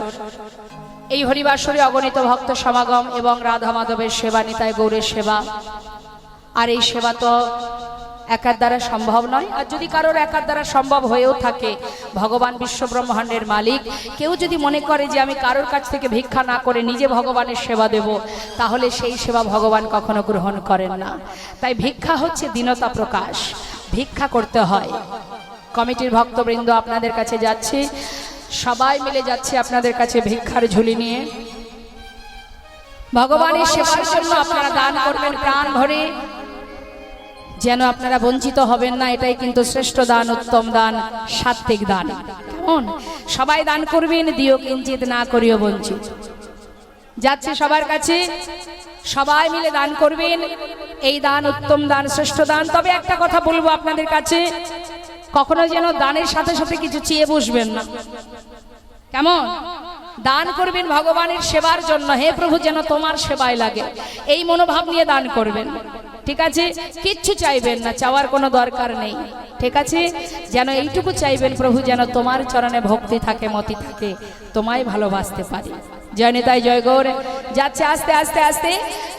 এই হরিবাসরে অগণিত ভক্ত সমাগম এবং রাধা মাধবের সেবা, নিতাই গৌরের সেবা। আর এই সেবা তো একার দ্বারা সম্ভব নয়। আর যদি কারোর একার দ্বারা সম্ভব হয়েও থাকে, ভগবান বিশ্বব্রহ্মাণ্ডের মালিক, কেউ যদি মনে করে যে আমি কারোর কাছ থেকে ভিক্ষা না করে নিজে ভগবানের সেবা দেব, তাহলে সেই সেবা ভগবান কখনো গ্রহণ করেন না। তাই ভিক্ষা হচ্ছে দীনতা প্রকাশ, ভিক্ষা করতে হয়। কমিটির ভক্তবৃন্দ আপনাদের কাছে যাচ্ছে, সবাই মিলে যাচ্ছে আপনাদের কাছে ভিক্ষার ঝুলি নিয়ে। ভগবানের সেবার জন্য আপনারা দান করবেন প্রাণ ভরে, যেন আপনারা বঞ্চিত হবেন না। এটাই কিন্তু শ্রেষ্ঠ দান, উত্তম দান, সাত্বিক দান। কেমন? সবাই দান করবেন, দিও কিঞ্চিত না করিও বঞ্চিত। যাচ্ছে সবার কাছে, সবাই মিলে দান করবেন। এই দান উত্তম দান, শ্রেষ্ঠ দান। তবে একটা কথা বলবো আপনাদের কাছে, কখনো যেন দানের সাথে সাথে কিছু চেয়ে বসবেন না। কেমন? দান করবেন ভগবানের সেবার জন্য, হে প্রভু যেন তোমার সেবায় লাগে, এই মনোভাব নিয়ে দান করবেন। ঠিক আছে? কিচ্ছু চাইবেন না, চাওয়ার কোনো দরকার নেই। ঠিক আছে? যেন এইটুকু চাইবেন, প্রভু যেন তোমার চরণে ভক্তি থাকে, মতি থাকে, তোমায় ভালোবাসতে পারি। জয় নিতাই, জয় গৌর। যাচ্ছে আস্তে আস্তে আস্তে,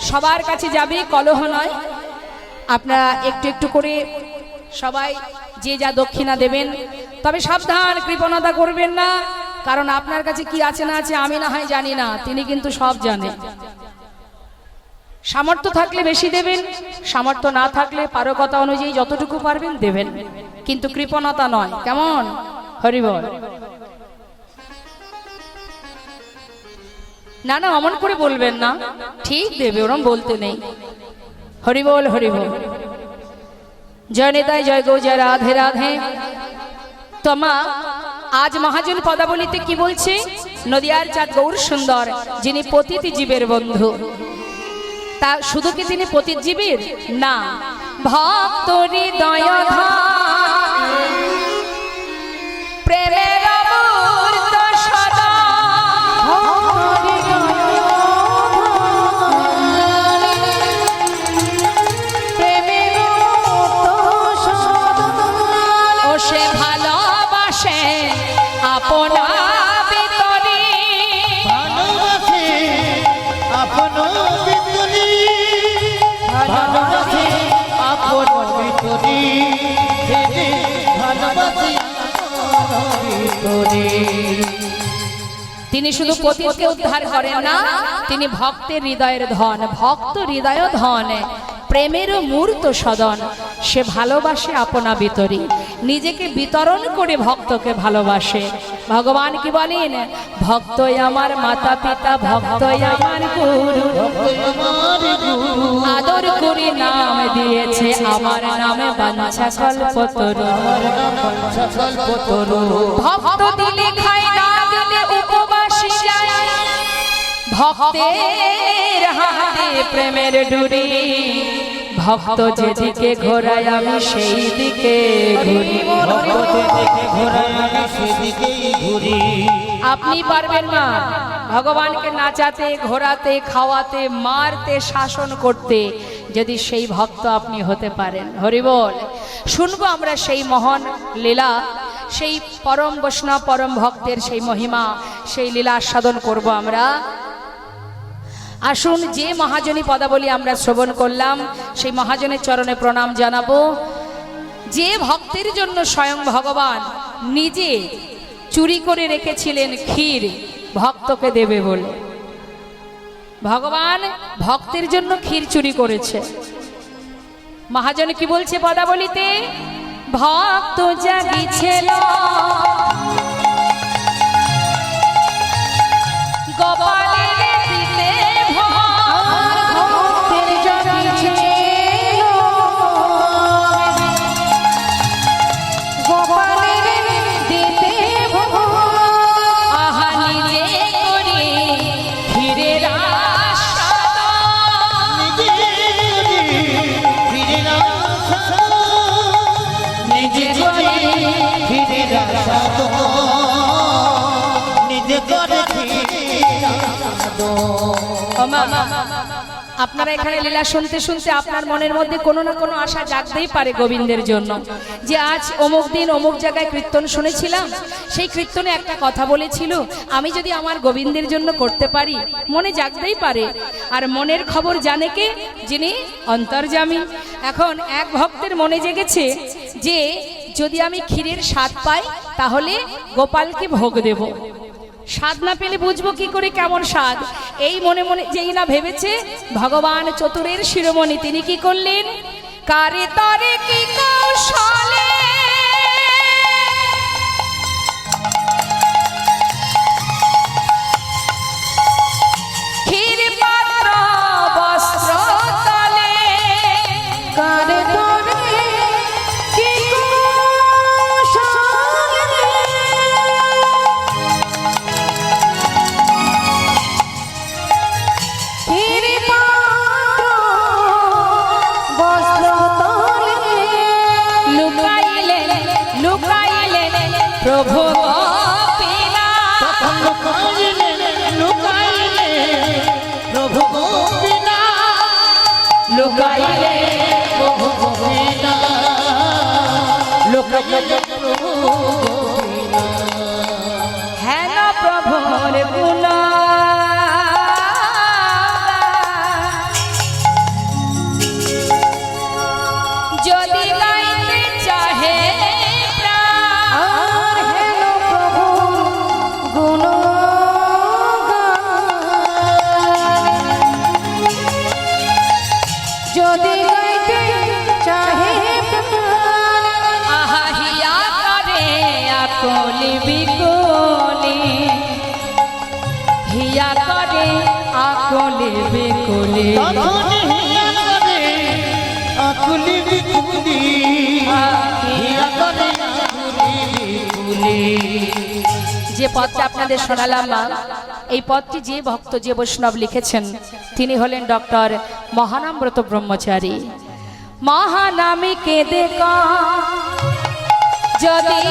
সবার কাছে যাবে, কলহ নয়। আপনারা একটু একটু করে সবাই যে যা দক্ষিণা দেবেন। তবে সাবধান, কৃপণতা করবেন না, কারণ আপনার কাছে কি আছে না আছে আমি না হয় জানি না, তিনি কিন্তু সব জানেন। সামর্থ্য থাকলে বেশি দেবেন, সামর্থ্য না থাকলে পারকতা অনুযায়ী যতটুকু পারবেন দেবেন, কিন্তু কৃপণতা নয়। কেমন? হরি বল। না না, অমন করে বলবেন না, ঠিক দেবে, ওরম বলতে নেই। হরি বল, হরি বল। জয় নিতাই, জয় গৌ, জয় রাধে রাধে। তোমা আজ মহাজন পদাবলিতে কি বলছে? নদিয়ার চাঁদ গৌর সুন্দর, যিনি পতিত জীবের বন্ধু। তা শুধু কি তিনি পতিত জীবের না, ভক্ত হৃদয় প্রেমের অমূর্ত সদা। ও সে ভালোবাসে আপনা ভিতরে, ভালোবাসে আপন ভিতরে, ভালোবাসে আপন ভিতরে, ভালোবাসে আপন ভিতরে। তিনি শুধু পতিতকে উদ্ধার করেন না, তিনি ভক্তের হৃদয়ের ধন, ভক্ত হৃদয় ধন, প্রেমের মূর্ত সদন। সে ভালোবাসে আপনা ভিতরে, নিজেকে বিতরণ করে ভক্তকে ভালোবাসে। ভগবান কি বলেন? ভক্তই আমার মাতা পিতা, ভক্তই আমার গুরু, আদর করে নাম দিয়েছে আমার নামে বাঞ্ছা কল্পতরু। ভক্ত দিলে খায়, না দিলে উপবাসী যায়, ভক্তের হাতে প্রেমের ডুরি, ভক্ত যেদিকে ঘোরায় আমি সেই দিকে ঘুরি। ভক্তকে দেখে ঘোরায় আমি সেদিকেই ঘুরি। আপনি পারবেন না ভগবানকে নাচাতে, ঘোরাতে, খাওয়াতে, মারতে, শাসন করতে, যদি সেই ভক্ত আপনি হতে পারেন। হরি বল। শুনবো আমরা সেই মহান লীলা, সেই পরম বৈষ্ণব পরম ভক্তের সেই মহিমা, সেই লীলা আস্বাদন করব আমরা। আসুন, যে মহাজনী পদাবলী আমরা শ্রবণ করলাম সেই মহাজনের চরণে প্রণাম জানাবো, যে ভক্তের জন্য স্বয়ং ভগবান নিজে চুরি করে রেখেছিলেন ক্ষীর ভক্তকে দেবে বলে। ভগবান ভক্তের জন্য ক্ষীর চুরি করেছে। মহাজন কি বলছে পদাবলীতে? ভক্ত জাগিছিল গোপালের দিতে ভক্তের জাগিছিল গোপালের দিতে আহা নিজে করে ক্ষীরের আস্বাদন, ফিরে না নিজে করে ফিরে আসা তো নিজে করে আপনারা এখানে লীলা শুনতে শুনতে আপনার মনের মধ্যে কোনো না কোনো আশা জাগতেই পারে গোবিন্দের জন্য, যে আজ অমুক দিন অমুক জায়গায় কীর্তন শুনেছিলাম, সেই কীর্তনে একটা কথা বলেছিল, আমি যদি আমার গোবিন্দের জন্য করতে পারি, মনে জাগতেই পারে। আর মনের খবর জানে কে? যিনি অন্তর্যামী। এখন এক ভক্তের মনে জেগেছে যে যদি আমি ক্ষীরের স্বাদ পাই তাহলে গোপালকে ভোগ দেব। স্বাদ না পেলে বুঝবো কি করে কেমন স্বাদ? এই মনে মনে যেই না ভেবেছে, ভগবান চতুরের শিরোমণি তিনি কি করলেন? কারে তারে কি কৌশলে ক্ষীর পাত্র বস্ত্র তলে, কারে তোরে কি কৌশলে ক্ষীর পাত্র বস্ত্র তলে লুকাইলেন লুকাইলেন প্রভু গোপীনা, লুকাইলে লুকাইলে প্রভু গোবিনা লুকাইলে প্রভু গোবিনা লুকাইলে প্রভু গোবিনা হেন প্রভুর গুণ যদি গাইতে চাহে প্রাণ, আর হেন প্রভু গুণগান যদি গাইতে চাহে প্রাণ, আহা হিয়া করে আকলি বিকলি, হিয়া করে আকলি বিকলি, তখন হিয়া করে আকুলি বিকুলি হিয়া করে আকুলি বিকুলি। যে পদটা আপনাদের শোনালাম না, এই পদটি যে ভক্ত যে বৈষ্ণব লিখেছেন তিনি হলেন ডক্টর মহানামব্রত ব্রহ্মচারী। মহানামী কেঁদে যদি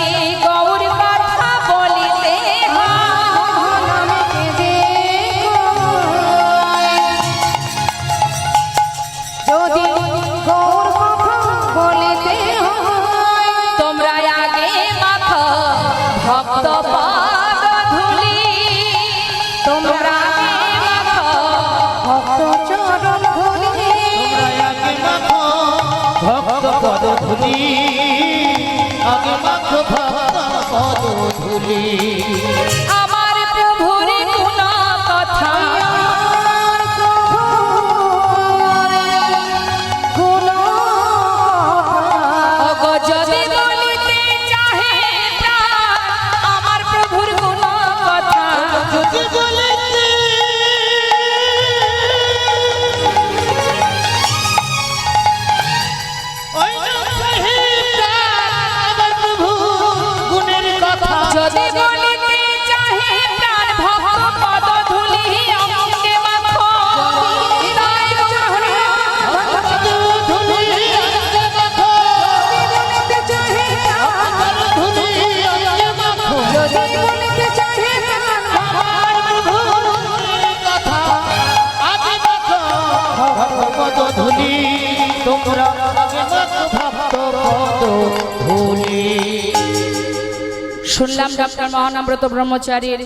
গৌর কথা বলিতে মহানামকে দেখো, যদি গৌর কথা বলিতে হয়, তোমরা আগে মাখো ভক্ত পদ ধুলি, তোমরা আগে মাখো ভক্ত চরণ ধুলি, তোমরা আগে মাখো ভক্ত পদ ধুলি, আগে মাখো ভক্ত পদ ধুলি। আমার প্রভুর গুণ কথা, আমার প্রভুর গুণ ওগো যদি বলিতে চাহে প্রাণ, আমার প্রভুর গুণ কথা, যদি বলিতে ওই না চাহিদা আমার প্রভু গুণের কথা। যদি বলিতে চাহে প্রাণ ভক্ত পদ ধুলি অঙ্গে মাখো, হৃদয় চরণে পদ ধুলি তোমরা আগে ভক্ত পদ ধূলি। শুনলাম ডক্টর মহানাম্রত ব্রহ্মচারীর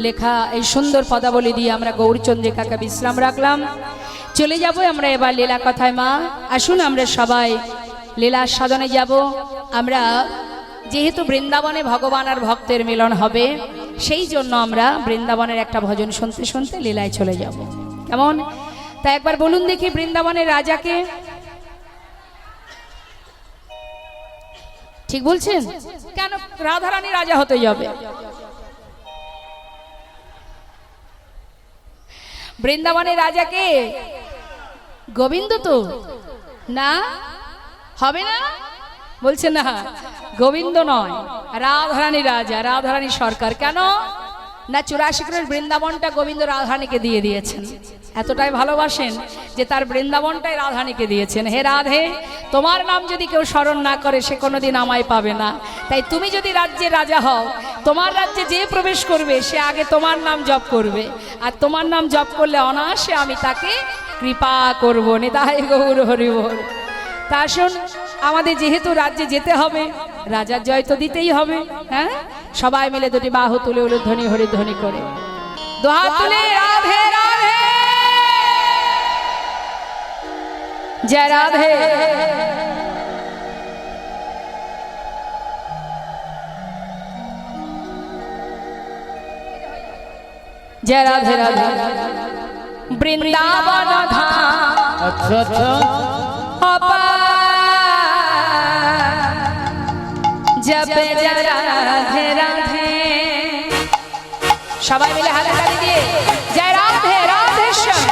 লেখা এই সুন্দর পদাবলী দিয়ে আমরা গৌরচন্দ্রিকাকে বিশ্রাম রাখলাম। চলে যাব আমরা এবার লীলা কথায়। মা আসুন আমরা সবাই লীলা সাধনে যাব। আমরা যেহেতু বৃন্দাবনে ভগবান আর ভক্তের মিলন হবে, সেই জন্য আমরা বৃন্দাবনের একটা ভজন শুনতে শুনতে লীলায় চলে যাব। কেমন? তা একবার বলুন দেখি, বৃন্দাবনের রাজাকে? ঠিক বলছেন? কেন রাধারানী রাজা হতে যাবে? বৃন্দাবনের রাজাকে গোবিন্দ তো না, হবে না? বলছে না, গোবিন্দ নয়, রাধারানী রাজা, রাধারানী সরকার। কেন না, 84 কোটির বৃন্দাবনটা গোবিন্দ রাধারানীকে দিয়ে দিয়েছেন। এতটাই ভালোবাসেন যে তার বৃন্দাবনটাই রাধারানীকে দিয়েছেন। হে রাধে, তোমার নাম যদি কেউ স্মরণ না করে সে কোনোদিন আমায় পাবে না। তাই তুমি যদি রাজ্যে রাজা হও, তোমার রাজ্যে যে প্রবেশ করবে সে আগে তোমার নাম জপ করবে, আর তোমার নাম জপ করলে অনায়াসে আমি তাকে কৃপা করব। নিতাই গৌর হরি বল। তা আসুন, আমাদের যেহেতু রাজ্যে যেতে হবে, রাজার জয় তো দিতেই হবে। হ্যাঁ, সবাই মিলে দুটি বাহু তুলে উলুধ্বনি হরিধ্বনি করে দোহাত তুলে রাধে রাধে জয় রাধে। জয় রাধে রাধে। বৃন্দাবন ধাম আচ্ছা আচ্ছা জপে রাধে রাধে। সবাই মিলে হাতে তালি দিয়ে জয় রাধে রাধে শ্যাম।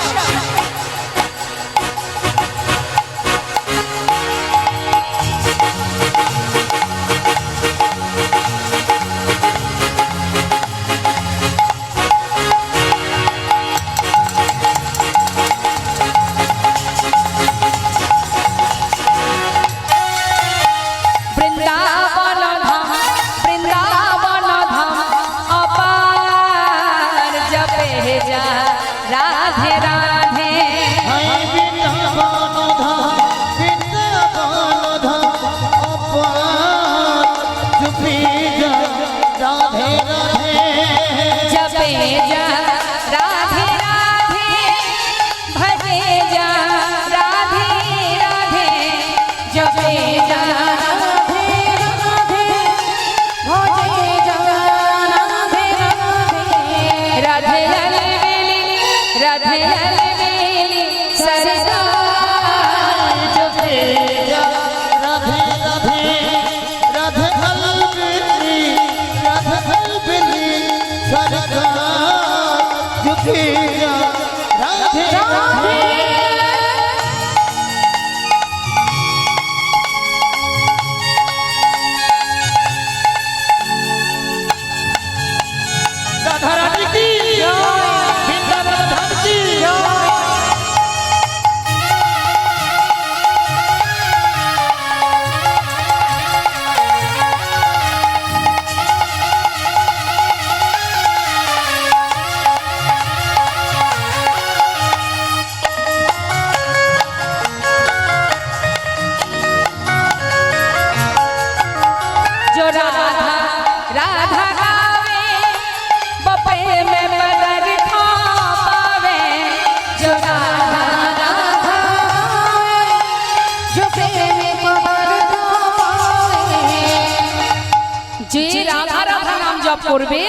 করবে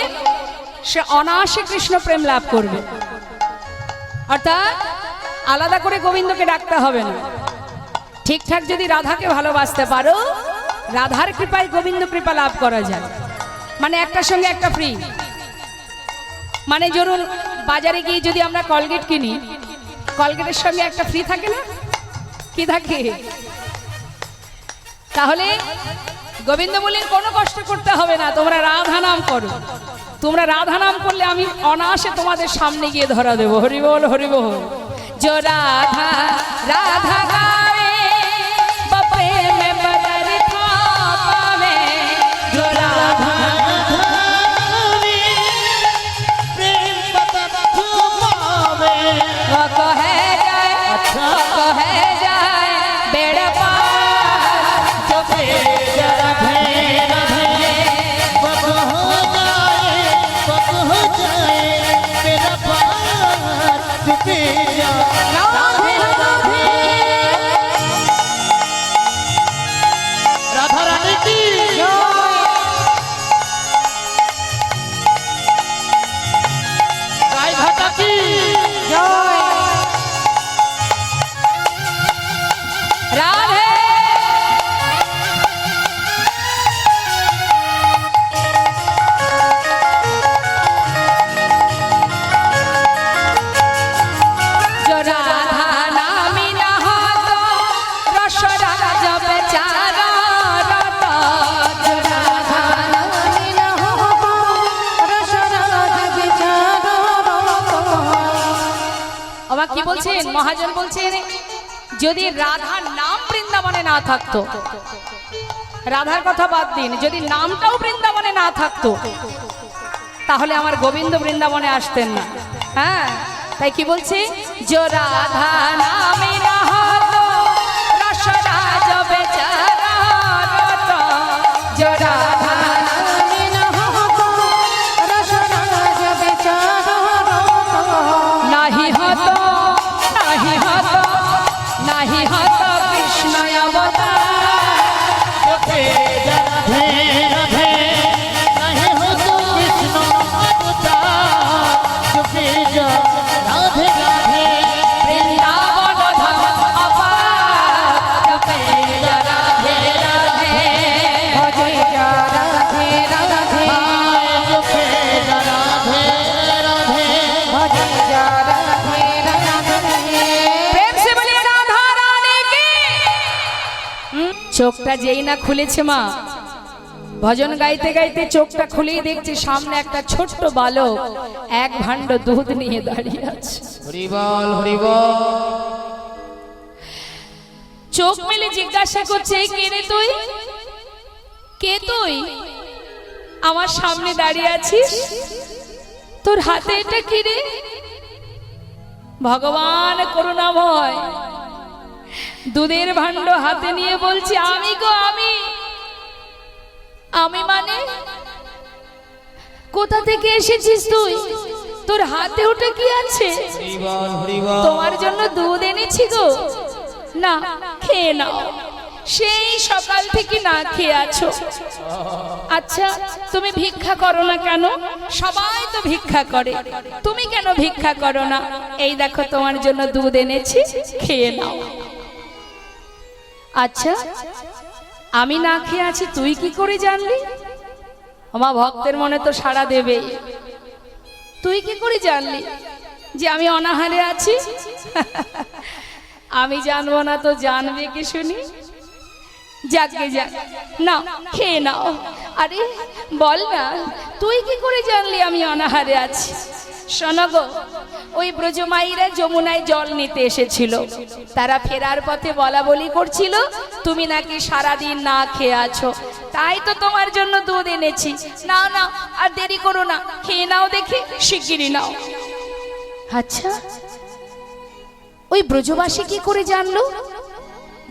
সে অনায়াসে কৃষ্ণ প্রেম লাভ করবে। অর্থাৎ আলাদা করে গোবিন্দকে ডাকতে হবে না। ঠিকঠাক যদি রাধাকে ভালোবাসতে পারো, রাধার কৃপায় গোবিন্দ কৃপা লাভ করা যায়। মানে একটার সঙ্গে একটা ফ্রি। মানে ধরুন বাজারে গিয়ে যদি আমরা কলগেট কিনি, কলগেটের সঙ্গে একটা ফ্রি থাকে না? কি থাকে? তাহলে গোবিন্দ বলেন কোনো কষ্ট করতে হবে না, তোমরা রাধা নাম করো। তোমরা রাধা নাম করলে আমি অনায়াসে তোমাদের সামনে গিয়ে ধরা দেবো। হরি বল হরি বল। जो राधा राधा गावे बपे में बदर था पावे, जो राधा गावे प्रेम बदर पावे, वो कहे जाए वो कहे जाए চুপে যা রাধে রাধে রাধা রানী কি গাই ঘাটা কি রাধে কি বলছেন মহাজন বলছেন যদি রাধার নাম বৃন্দাবনে না থাকতো, রাধার কথা বাদ দিন, যদি নামটাও বৃন্দাবনে না থাকতো তাহলে আমার গোবিন্দ বৃন্দাবনে আসতেন না। হ্যাঁ, তাই কি বলছে, जो রাধা নামে না হতো রসরাজ বেচারা রত, जो রাধা নামে না হতো রসরাজ বেচারা রত, নাহি হতো নাহি হতো নাহি হতো কৃষ্ণ অবতার, চুপে যা রাধে রাধে নাহি হতো কৃষ্ণ অবতার, চুপে যা রাধে রাধে বৃন্দাবন ধাম অপার, চুপে যা রাধে রাধে ভজে যা রাধে রাধে চুপে যা রাধে রাধে ভজে যা রাধে রাধে। প্রেম সে বলিয়ে রাধা রানী কি। চোখটা যেই না খুলেছে মা, ভজন গাইতে গাইতে চোখটা খুলেই দেখছে সামনে একটা ছোট্ট বালক এক ভাণ্ড দুধ নিয়ে দাঁড়িয়ে আছে। হরি বল হরি বল। চোখ মেলে জিজ্ঞাসা করছে, কে রে তুই, কে তুই, আমার সামনে দাঁড়িয়ে আছিস, তোর হাতে এটা কি রে। ভগবান করুণাময় দুধের ভাণ্ড হাতে নিয়ে বলছি, আমি গো আমি। আমি মানে কোথা থেকে এসেছিস তুই, তোর হাতে ওটা কি আছে। হরি বল হরি বল। তোমার জন্য দুধ এনেছি গো, না খেয়ে নাও, সেই সকাল থেকে না খেয়ে আছো। আচ্ছা তুমি ভিক্ষা করো না কেন, সবাই তো ভিক্ষা করে, তুমি কেন ভিক্ষা করো না। এই দেখো তোমার জন্য দুধ এনেছি, খেয়ে নাও। আচ্ছা আমি না খেয়ে আছি তুই কি করে জানলি। আমার ভক্তের মনে তো সাড়া দেবে, তুই কি করে জানলি যে আমি অনাহারে আছি। আমি জানবো না তো জানবে কি শুনি। যাকে যাক না খেয়ে নাও। আরে বল না তুই কি করে জানলি আমি অনাহারে আছি। শোনো গো, ওই ব্রজমাইরা যমুনায় জল নিতে এসেছিল, তারা ফেরার পথে বলা বলি করছিল তুমি নাকি সারাদিন না খেয়ে আছো, তাই তো তোমার জন্য দুধ এনেছি। নাও নাও, আর দেরি করো না, খেয়ে নাও, দেখি শিগগিরই নাও। আচ্ছা ওই ব্রজবাসী কি করে জানলো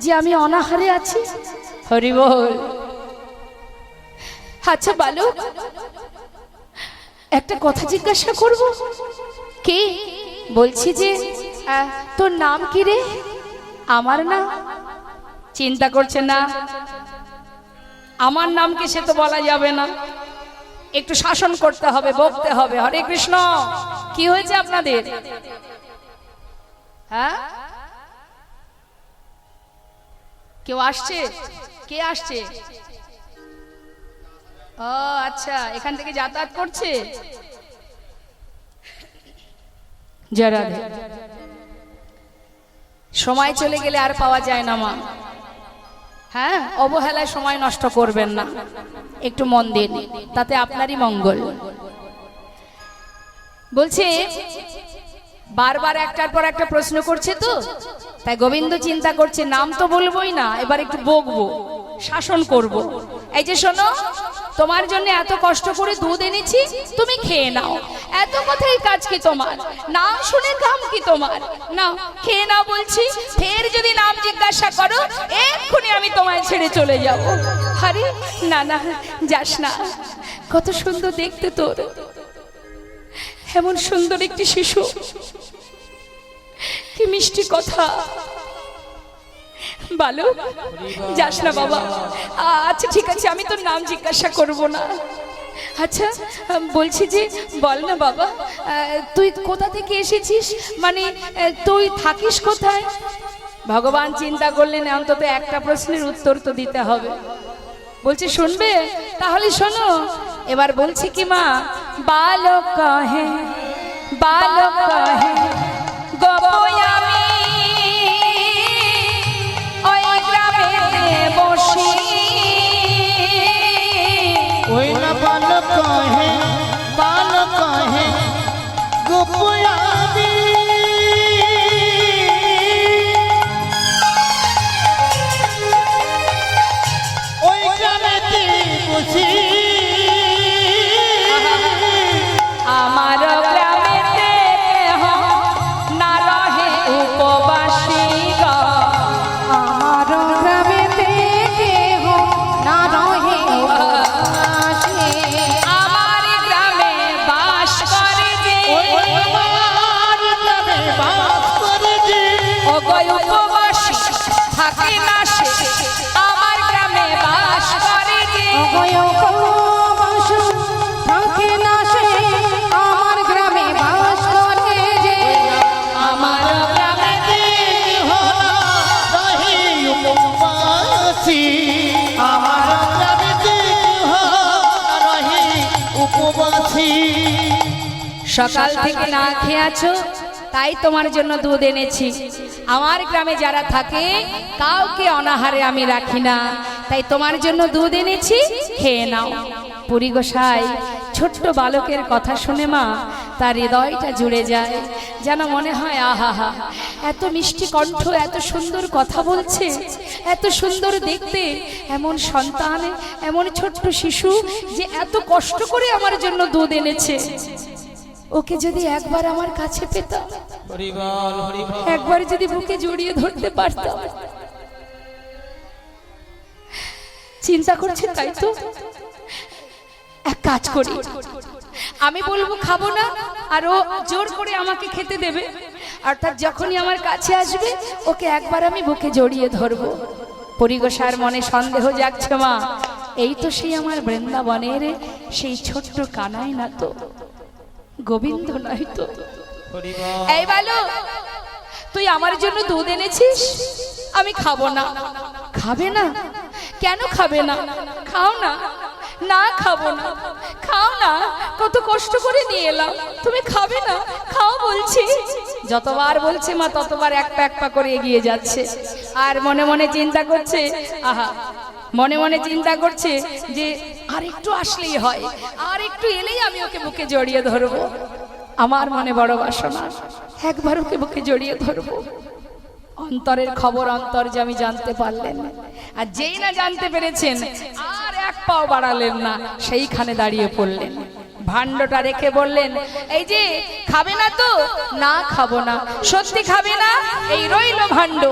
যে আমি অনাহারে আছি। হরি বল। আচ্ছা বালক একটা কথা জিজ্ঞাসা করব। কে বলছি যে তোর নাম কি রে। আমার নাম, চিন্তা করছে না, আমার নাম কি সে তো বলা যাবে না, একটু শাসন করতে হবে, বকতে হবে। হরে কৃষ্ণ। কি হয়েছে আপনাদের? হ্যাঁ কেউ আসছে? কে আসছে? ও আচ্ছা, এখান থেকে যাতায়াত করছে। যারা সময় চলে গেলে আর পাওয়া যায় না মা। হ্যাঁ অবহেলায় সময় নষ্ট করবেন না, একটু মন দিন, তাতে আপনারই মঙ্গল। বলছে বারবার একটার পর একটা প্রশ্ন করছে তো, তাই গোবিন্দ চিন্তা করছে নাম তো বলবোই না, এবার একটু বকবো, শাসন করব। এই যে শোনো, তোমার জন্য এত কষ্ট করে দুধ এনেছি, তুমি খেয়ে নাও। এত কথাই কাজ কি তোমার, নাম শুনে কাম কি তোমার। নাও খেয়ে নাও বলছি, ফের যদি নাম জিজ্ঞাসা করো এক্ষুনি আমি তোমায় ছেড়ে চলে যাব। আরে না না যাস না, কত সুন্দর দেখতে তোর, এমন সুন্দর একটি শিশু কি মিষ্টি কথা। বালু, যাস না বাবা। আচ্ছা ঠিক আছে, আমি তোর নাম জিজ্ঞাসা করব না। আচ্ছা বলছি যে বল না বাবা, তুই কোথা থেকে এসেছিস, মানে তুই থাকিস কোথায়? ভগবান চিন্তা করলেন অন্তত একটা প্রশ্নের উত্তর তো দিতে হবে। বলছে শুনবে? তাহলে শোনো। এবার বলছি কি মা, বালক কহে বালক কহে গোপয়ামি ওই গ্রামেতে বসি। ওই না বালক কহে গোপয়ামি ওই গ্রামেতে বসি। আমার গ্রামেতে কেহ না রহে উপবাসী গো। আমার গ্রামেতে কেহ না রহে উপবাসী। আমার গ্রামে বাস করে যে আমার গ্রামে বাস করে যে ও গো উপবাসী থাকে না সে। আমার গ্রামে বাস করে যে অভয় উপবাস থাকে না সে। আমার গ্রামে বাস করে যে। আমার গ্রামে রহি উপবাসী। আমার গ্রামেতে রহি উপবাসী। সকাল থেকে না খেয়ে আছো, তাই তোমার জন্য দুধ এনেছি। আমার গ্রামে যারা থাকে কাউকে অনাহারে আমি রাখি না, তাই তোমার জন্য দুধ এনেছি, খেয়ে নাও। পুরী গোসাই ছোট্ট বালকের কথা শুনে মা তার হৃদয়টা জুড়ে যায়, যেন মনে হয় আহা, এত মিষ্টি কণ্ঠ, এত সুন্দর কথা বলছে, এত সুন্দর দেখতে, এমন সন্তান, এমন ছোট্ট শিশু যে এত কষ্ট করে আমার জন্য দুধ এনেছে। ওকে যদি একবার আমার কাছে পেতাম, হরিবল হরিবল। একবার যদি বুকে জড়িয়ে ধরতে পারতাম। চিন্তা করছে তাই তো? এক কাজ করি, আমি বলবো খাবো না, আর ও জোর করে আমাকে খেতে দেবে। অর্থাৎ যখনই আমার কাছে আসবে ওকে একবার আমি বুকে জড়িয়ে ধরবো। পরিগোসার মনে সন্দেহ জাগছে, মা এই তো সেই আমার বৃন্দাবনের সেই ছোট্ট কানাই না তো, গোবিন্দ নয় তো। এই বালু, তুই আমার জন্য দুধ এনেছিস, আমি খাবো না। খাবে না? কেন খাবে না? খাও না। না খাবো না। খাও না, কত কষ্ট করে নিয়ে এলাম, তুমি খাবে না? খাও বলছি। যতবার বলছে মা ততবার এক পা করে এগিয়ে যাচ্ছে, আর মনে মনে চিন্তা করছে, আহা, মনে মনে চিন্তা করছে যে আর একটু আসলেই হয়, আর একটু এলেই আমি ওকে বুকে জড়িয়ে ধরবো। আমার মনে বড় বাসনা, একবার ওকে বুকে জড়িয়ে ধরবো। অন্তরের খবর অন্তর্যামী জানতে পারলেন, আর যেই না জানতে পেরেছেন আর এক পাও বাড়ালেন না, সেইখানে দাঁড়িয়ে পড়লেন। ভাণ্ডটা রেখে বললেন, এই যে খাবে না তো? না খাবো না। সত্যি খাবে না? এই রইল ভাণ্ড,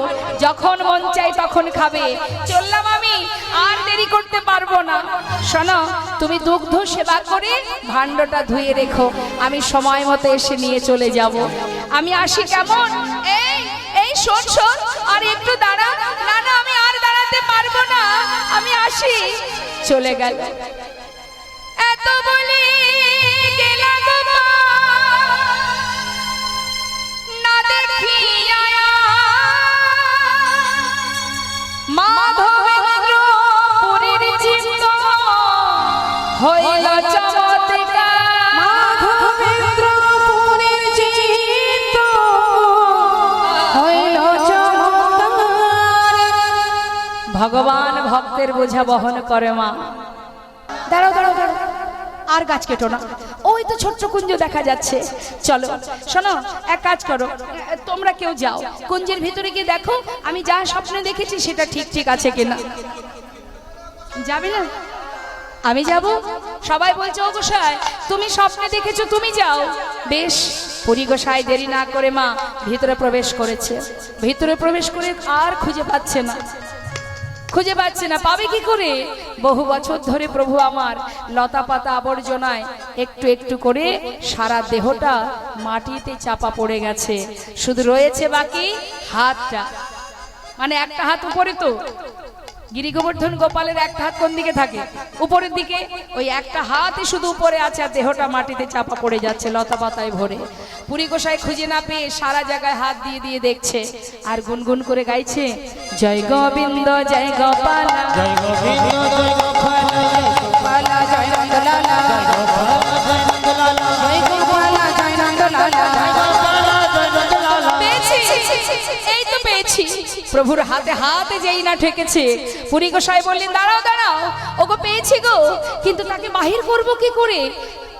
যখন মন চাই তখন খাবে। চললাম আমি, আর দেরি করতে পারবো না। শোনো, তুমি দুগ্ধ সেবা করে ভাণ্ডটা ধুয়ে রেখো, আমি সময় মতো এসে নিয়ে চলে যাব। আমি আসি কেমন? এই শোন শোন, আর একটু দাঁড়া। না না, আমি আর দাঁড়াতে পারবো না, আমি আসি। চলে গেল। এত বলি গেলা গো না দেখিয়া মাধবেন্দ্র পুরীর চিত্ত হইল চমৎকার। মাধবেন্দ্র পুরীর চিত্ত হইল চমৎকার। ভগবান ভক্তের বোঝা বহন করে মা। দাঁড়াও দাঁড়াও দাঁড়াও, আর গাছ কেটো না, ওই তো ছোট্ট কুঞ্জ দেখা যাচ্ছে। চলো শোনো, এক কাজ করো, তোমরা কেউ যাও, কুঞ্জের ভিতরে গিয়ে দেখো আমি যা স্বপ্নে দেখেছি সেটা ঠিক ঠিক আছে কিনা। যাবে না? আমি যাব? সবাই বলছে ও গোসাই তুমি স্বপ্নে দেখেছো, তুমি যাও। বেশ। পুরী গোসাই দেরি না করে মা ভিতরে প্রবেশ করেছে। ভিতরে প্রবেশ করে আর খুঁজে পাচ্ছে না। খুঁজে পাচ্ছে না, পাবে কি করে? বহু বছর ধরে প্রভু আমার লতা পাতা আবর্জনায় একটু একটু করে সারা দেহটা মাটিতে চাপা পড়ে গেছে, শুধু রয়েছে বাকি হাতটা, মানে একটা হাত উপরে। তো গিরি গোবর্ধন গোপালের একটা হাত কোন দিকে থাকে? উপরের দিকে। ওই একটা হাতই শুধু উপরে আছে, আর দেহটা মাটিতে চাপা পড়ে যাচ্ছে লতা পাতায় ভরে। পুরী গোসাই খুঁজে না পেয়ে সারা জায়গায় হাত দিয়ে দিয়ে দেখছে, আর গুনগুন করে গাইছে, জয় গোবিন্দ জয় গোপাল, জয় গোবিন্দ জয় গোপাল, গোপালা জয় নন্দলালা, জয় নন্দলালা, জয় গোপালা জয় নন্দলালা। পেয়েছি, এই তো পেয়েছি। প্রভুর হাতে হাতে যেই না ঠেকেছে, পুরী গোসাই বললেন, দাঁড়াও দাঁড়াও, ওগো পেয়েছি গো, কিন্তু তাকে বাহির করব কি করে?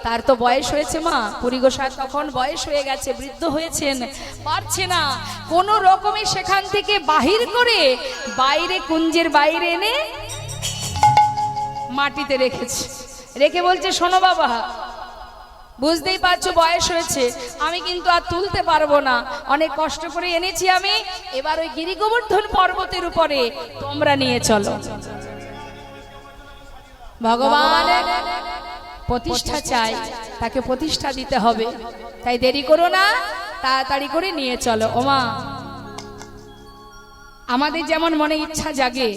তার তো বয়স হয়েছে মা। পুরী গোসাই তখন বয়স হয়ে গেছে, বৃদ্ধ হয়েছেন, পারছে না কোনো রকমে সেখান থেকে বাহির করে বাইরে, কুঞ্জের বাইরে এনে মাটিতে রেখেছে। রেখে বলছে, শোনো বাবা, বুঝতেই পারছো বয়স হয়েছে, আমি কিন্তু আর তুলতে পারবো না, অনেক কষ্ট করে এনেছি আমি, এবার ওই গিরি গোবর্ধন পর্বতের উপরে তোমরা নিয়ে চলো। ভগবান প্রতিষ্ঠা চাই, তাকে প্রতিষ্ঠা দিতে হবে, তাই দেরি করো না, তাড়াতাড়ি করে নিয়ে চলো। ওমা, আমাদের যেমন মনে ইচ্ছা জাগে,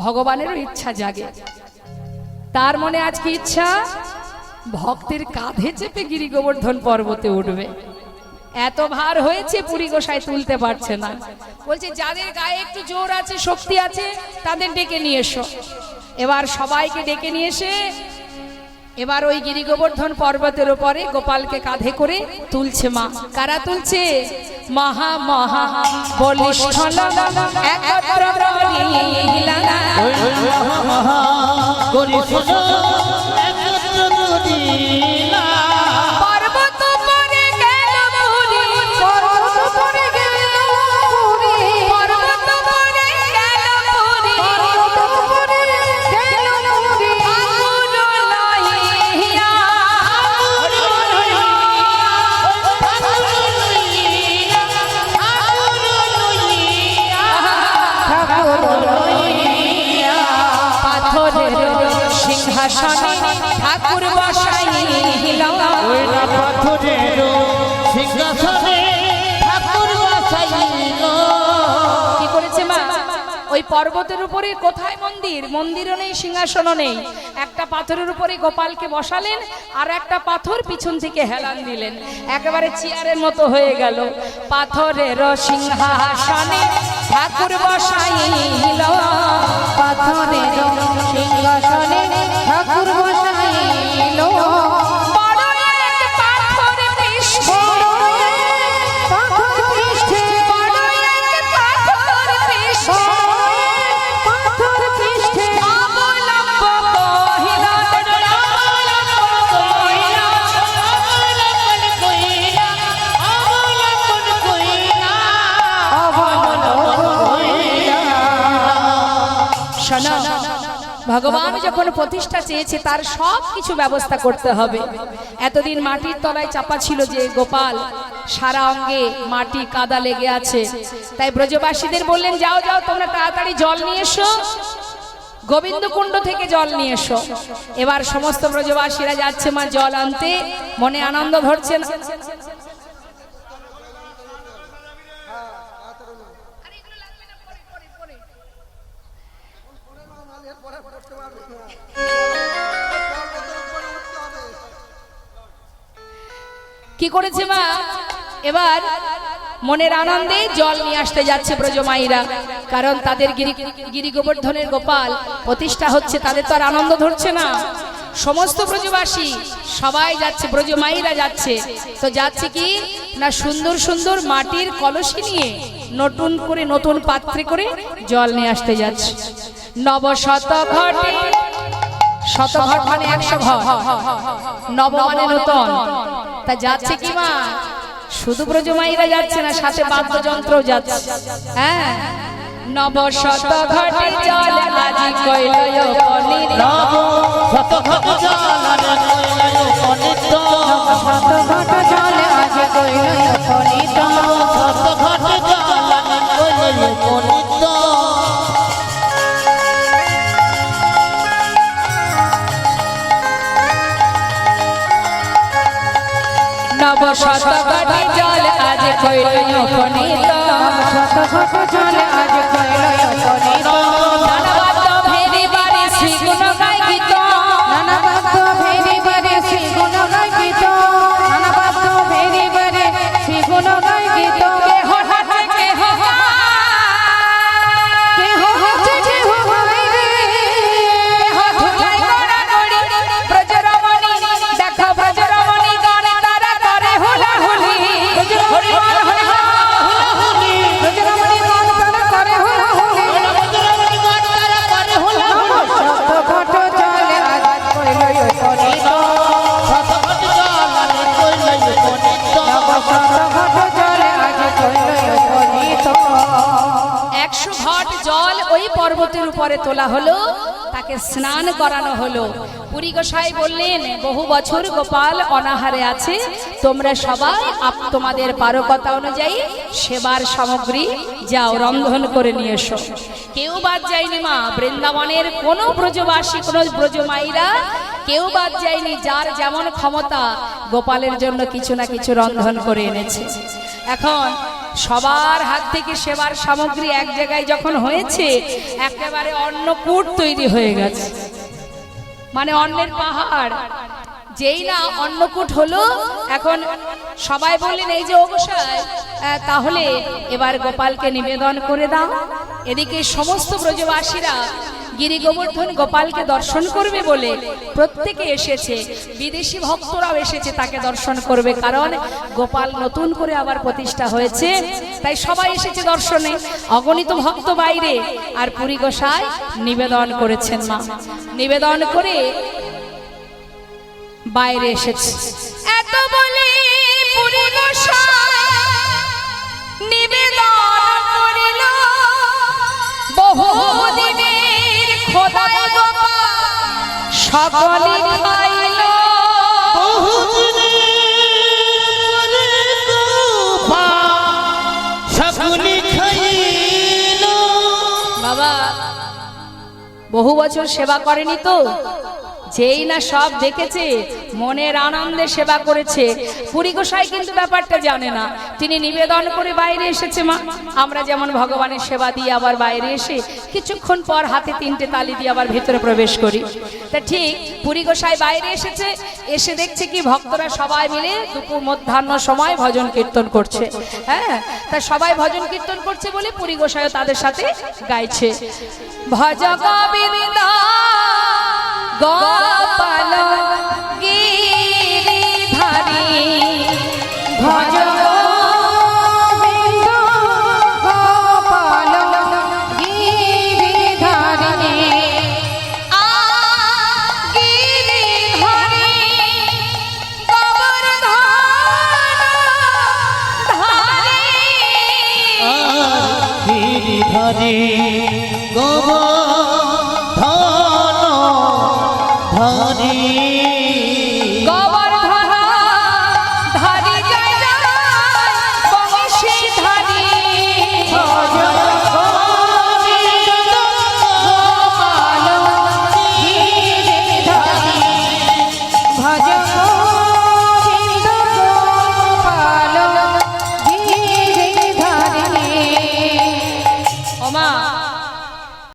ভগবানেরও ইচ্ছা জাগে। তার মনে আজকে ইচ্ছা ভক্তের কাঁধে চেপে গিরি গোবর্ধন পর্বতে উঠবে। এত ভার হয়েছে পুরী গোসাই তুলতে পারছে না, বলছে যাদের গায়ে একটু জোর আছে, শক্তি আছে, তাদের ডেকে নিয়ে এসো। এবার সবাইকে ডেকে নিয়ে এসে এবার ওই গিরি গোবর্ধন পর্বতের উপরে গোপালকে কাঁধে করে তুলছে মা। কারা তুলছে? মহা মহা বলিষ্ঠ একত্র করিলা, পর্বত পরে গেল পুরী, পর্বত পরে গেল পুরী, পর্বত পরে গেল পুরী, পর্বত পরে গেল পুরী। আগুন লইয়া, ঠাকুর লইয়া, পাথরের সিংহাসনে ঠাকুর বসাইল। ওই না পাথরের সিংহাসনে ঠাকুর বসাইল। কি করেছে মা? ওই পর্বতের উপরে কোথায় মন্দির? মন্দিরও নেই, সিংহাসনও নেই। একটা পাথরের উপরে গোপালকে বসালেন, আর একটা পাথর পিছন থেকে হেলান দিলেন, একেবারে চেয়ারের মতো হয়ে গেল। পাথরের সিংহাসনে ঠাকুর বসাইল, পাথরের সিংহাসনে ঠাকুর বসাইল। বড় এক পাথর পৃষ্ঠে, পাথর পৃষ্ঠে, বড় এক পাথর পৃষ্ঠে, পাথর পৃষ্ঠে, অবলম্ব কহিল, শোনো, ভগবান যখন প্রতিষ্ঠা চেয়েছে তার সব কিছু ব্যবস্থা করতে হবে। এতদিন মাটির তলায় চাপা ছিল যে গোপাল, সারা অঙ্গে মাটি কাদা লেগে আছে, তাই ব্রজবাসীদের বললেন, যাও যাও তোমরা তাড়াতাড়ি জল নিয়ে এসো, গোবিন্দকুণ্ড থেকে জল নিয়ে এসো। এবার সমস্ত ব্রজবাসীরা যাচ্ছে মা জল আনতে, মনে আনন্দ ধরছে না। কি করেছে মা? এবার মনের আনন্দে জল নিয়ে আসতে যাচ্ছে ব্রজমাইরা, কারণ তাদের গিরি গোবর্ধনের গোপাল প্রতিষ্ঠা হচ্ছে, তাদের তো আর আনন্দ ধরছে না। সমস্ত ব্রজবাসী সবাই যাচ্ছে, ব্রজমাইরা যাচ্ছে। তো যাচ্ছে কি না, সুন্দর সুন্দর মাটির কলসি নিয়ে নতুন করে, নতুন পাত্রে করে জল নিয়ে আসতে যাচ্ছে। নবশত ঘটে, শতঘট মানে 100 ঘট, নব মানে নতুন। তা যাচ্ছে কি মা, শুধু ব্রজমাইরা যাচ্ছে না, সাথে বাদ্যযন্ত্রও যাচ্ছে। হ্যাঁ, নবশত ঘটে জল আজি কইল উপনীত, শত ঘট জল উপনীত, শত ঘট জল আজ কইল উপনীত, শত ঘট জল উপনীত। নব শত কোটি জল আজ কইল উপনীত শত শত জল আজ কইল উপনীত নানাবাদ্য ভেরি বাড়ি শ্রী গুণ গাই গীত নানাবাদ্য ভেরি বারে শ্রী গুণ গাই গীত নানাবাদ্য ভেরি বারে শ্রী গুণ গাই গীত কেহ হাতে কেহ কেহ হচ্ছে কেহ গাইবে কেহ ধুলাই গড়াগড়ি ব্রজরমণী দেখো ব্রজরমণী গণে তারা করে হুলাহুলি হরি বল হরি ব্রজরমণী গান তারা করে হুলাহুলি শত ঘট জল আজ কইল উপনীত নব শত ঘট জল আজ কইল উপনীত 100 ঘট জল ওই পর্বতের উপরে তোলা হলো তাকে স্নান করানো হলো পুরী গোসাই বললেন বহু বছর গোপাল অনাহারে আছে তোমরা সবাই তোমাদের পারকতা অনুযায়ী সেবার সামগ্রী যাও রন্ধন করে নিয়ে এসো কেউ বাদ যায়নি মা বৃন্দাবনের কোনো ব্রজবাসী কোনো ব্রজমাইরা কেউ বাদ যায়নি যার যেমন ক্ষমতা গোপালের জন্য কিছু না কিছু রন্ধন করে এনেছে এখন সবার হাত থেকে সেবার সামগ্রী এক জায়গায় যখন হয়েছে একেবারে অন্নকূট তৈরি হয়ে গেছে মানে অন্নের পাহাড় যেই না অন্নকূট হলো এখন সবাই বললেন এই যে ও গোসাই তাহলে এবার গোপালকে নিবেদন করে দাও এদিকে সমস্ত ব্রজবাসীরা গিরি গোবর্ধন গোপালকে দর্শন করবে বলে প্রত্যেকে এসেছে বিদেশি ভক্তরাও এসেছে তাকে দর্শন করবে কারণ গোপাল নতুন করে আবার প্রতিষ্ঠা হয়েছে তাই সবাই এসেছে দর্শনে অগণিত ভক্ত বাইরে আর পুরী গোসাই নিবেদন করেছেন মা নিবেদন করে বাইরে এসেছে এত বলে পুরী গোসাই নিবেদন করিল বহুদিনের খোদাই গোপাল সকলে খাইল বাবা বহু বছর সেবা করেনি তো যেই না সব দেখেছে মনের আনন্দে সেবা করেছে পুরী গোসাই কিন্তু ব্যাপারটা জানে না তিনি নিবেদন করে বাইরে এসেছে মা আমরা যেমন ভগবানের সেবা দিয়ে আবার বাইরে এসে কিছুক্ষণ পর হাতে 3টে তালি দিয়ে আবার ভেতরে প্রবেশ করি তা ঠিক পুরী গোসাই বাইরে এসেছে এসে দেখছে কি ভক্তরা সবাই মিলে দুপুর মধ্যাহ্ন সময় ভজন কীর্তন করছে হ্যাঁ তা সবাই ভজন কীর্তন করছে বলে পুরী গোসাইও তাদের সাথে গাইছে ভজ গোবিন্দ গোপাল গিরিধারী ভজ গোবিন্দ গোপাল গিরিধারী গিরিধারী গোবর্ধন ধারী গিরিধারী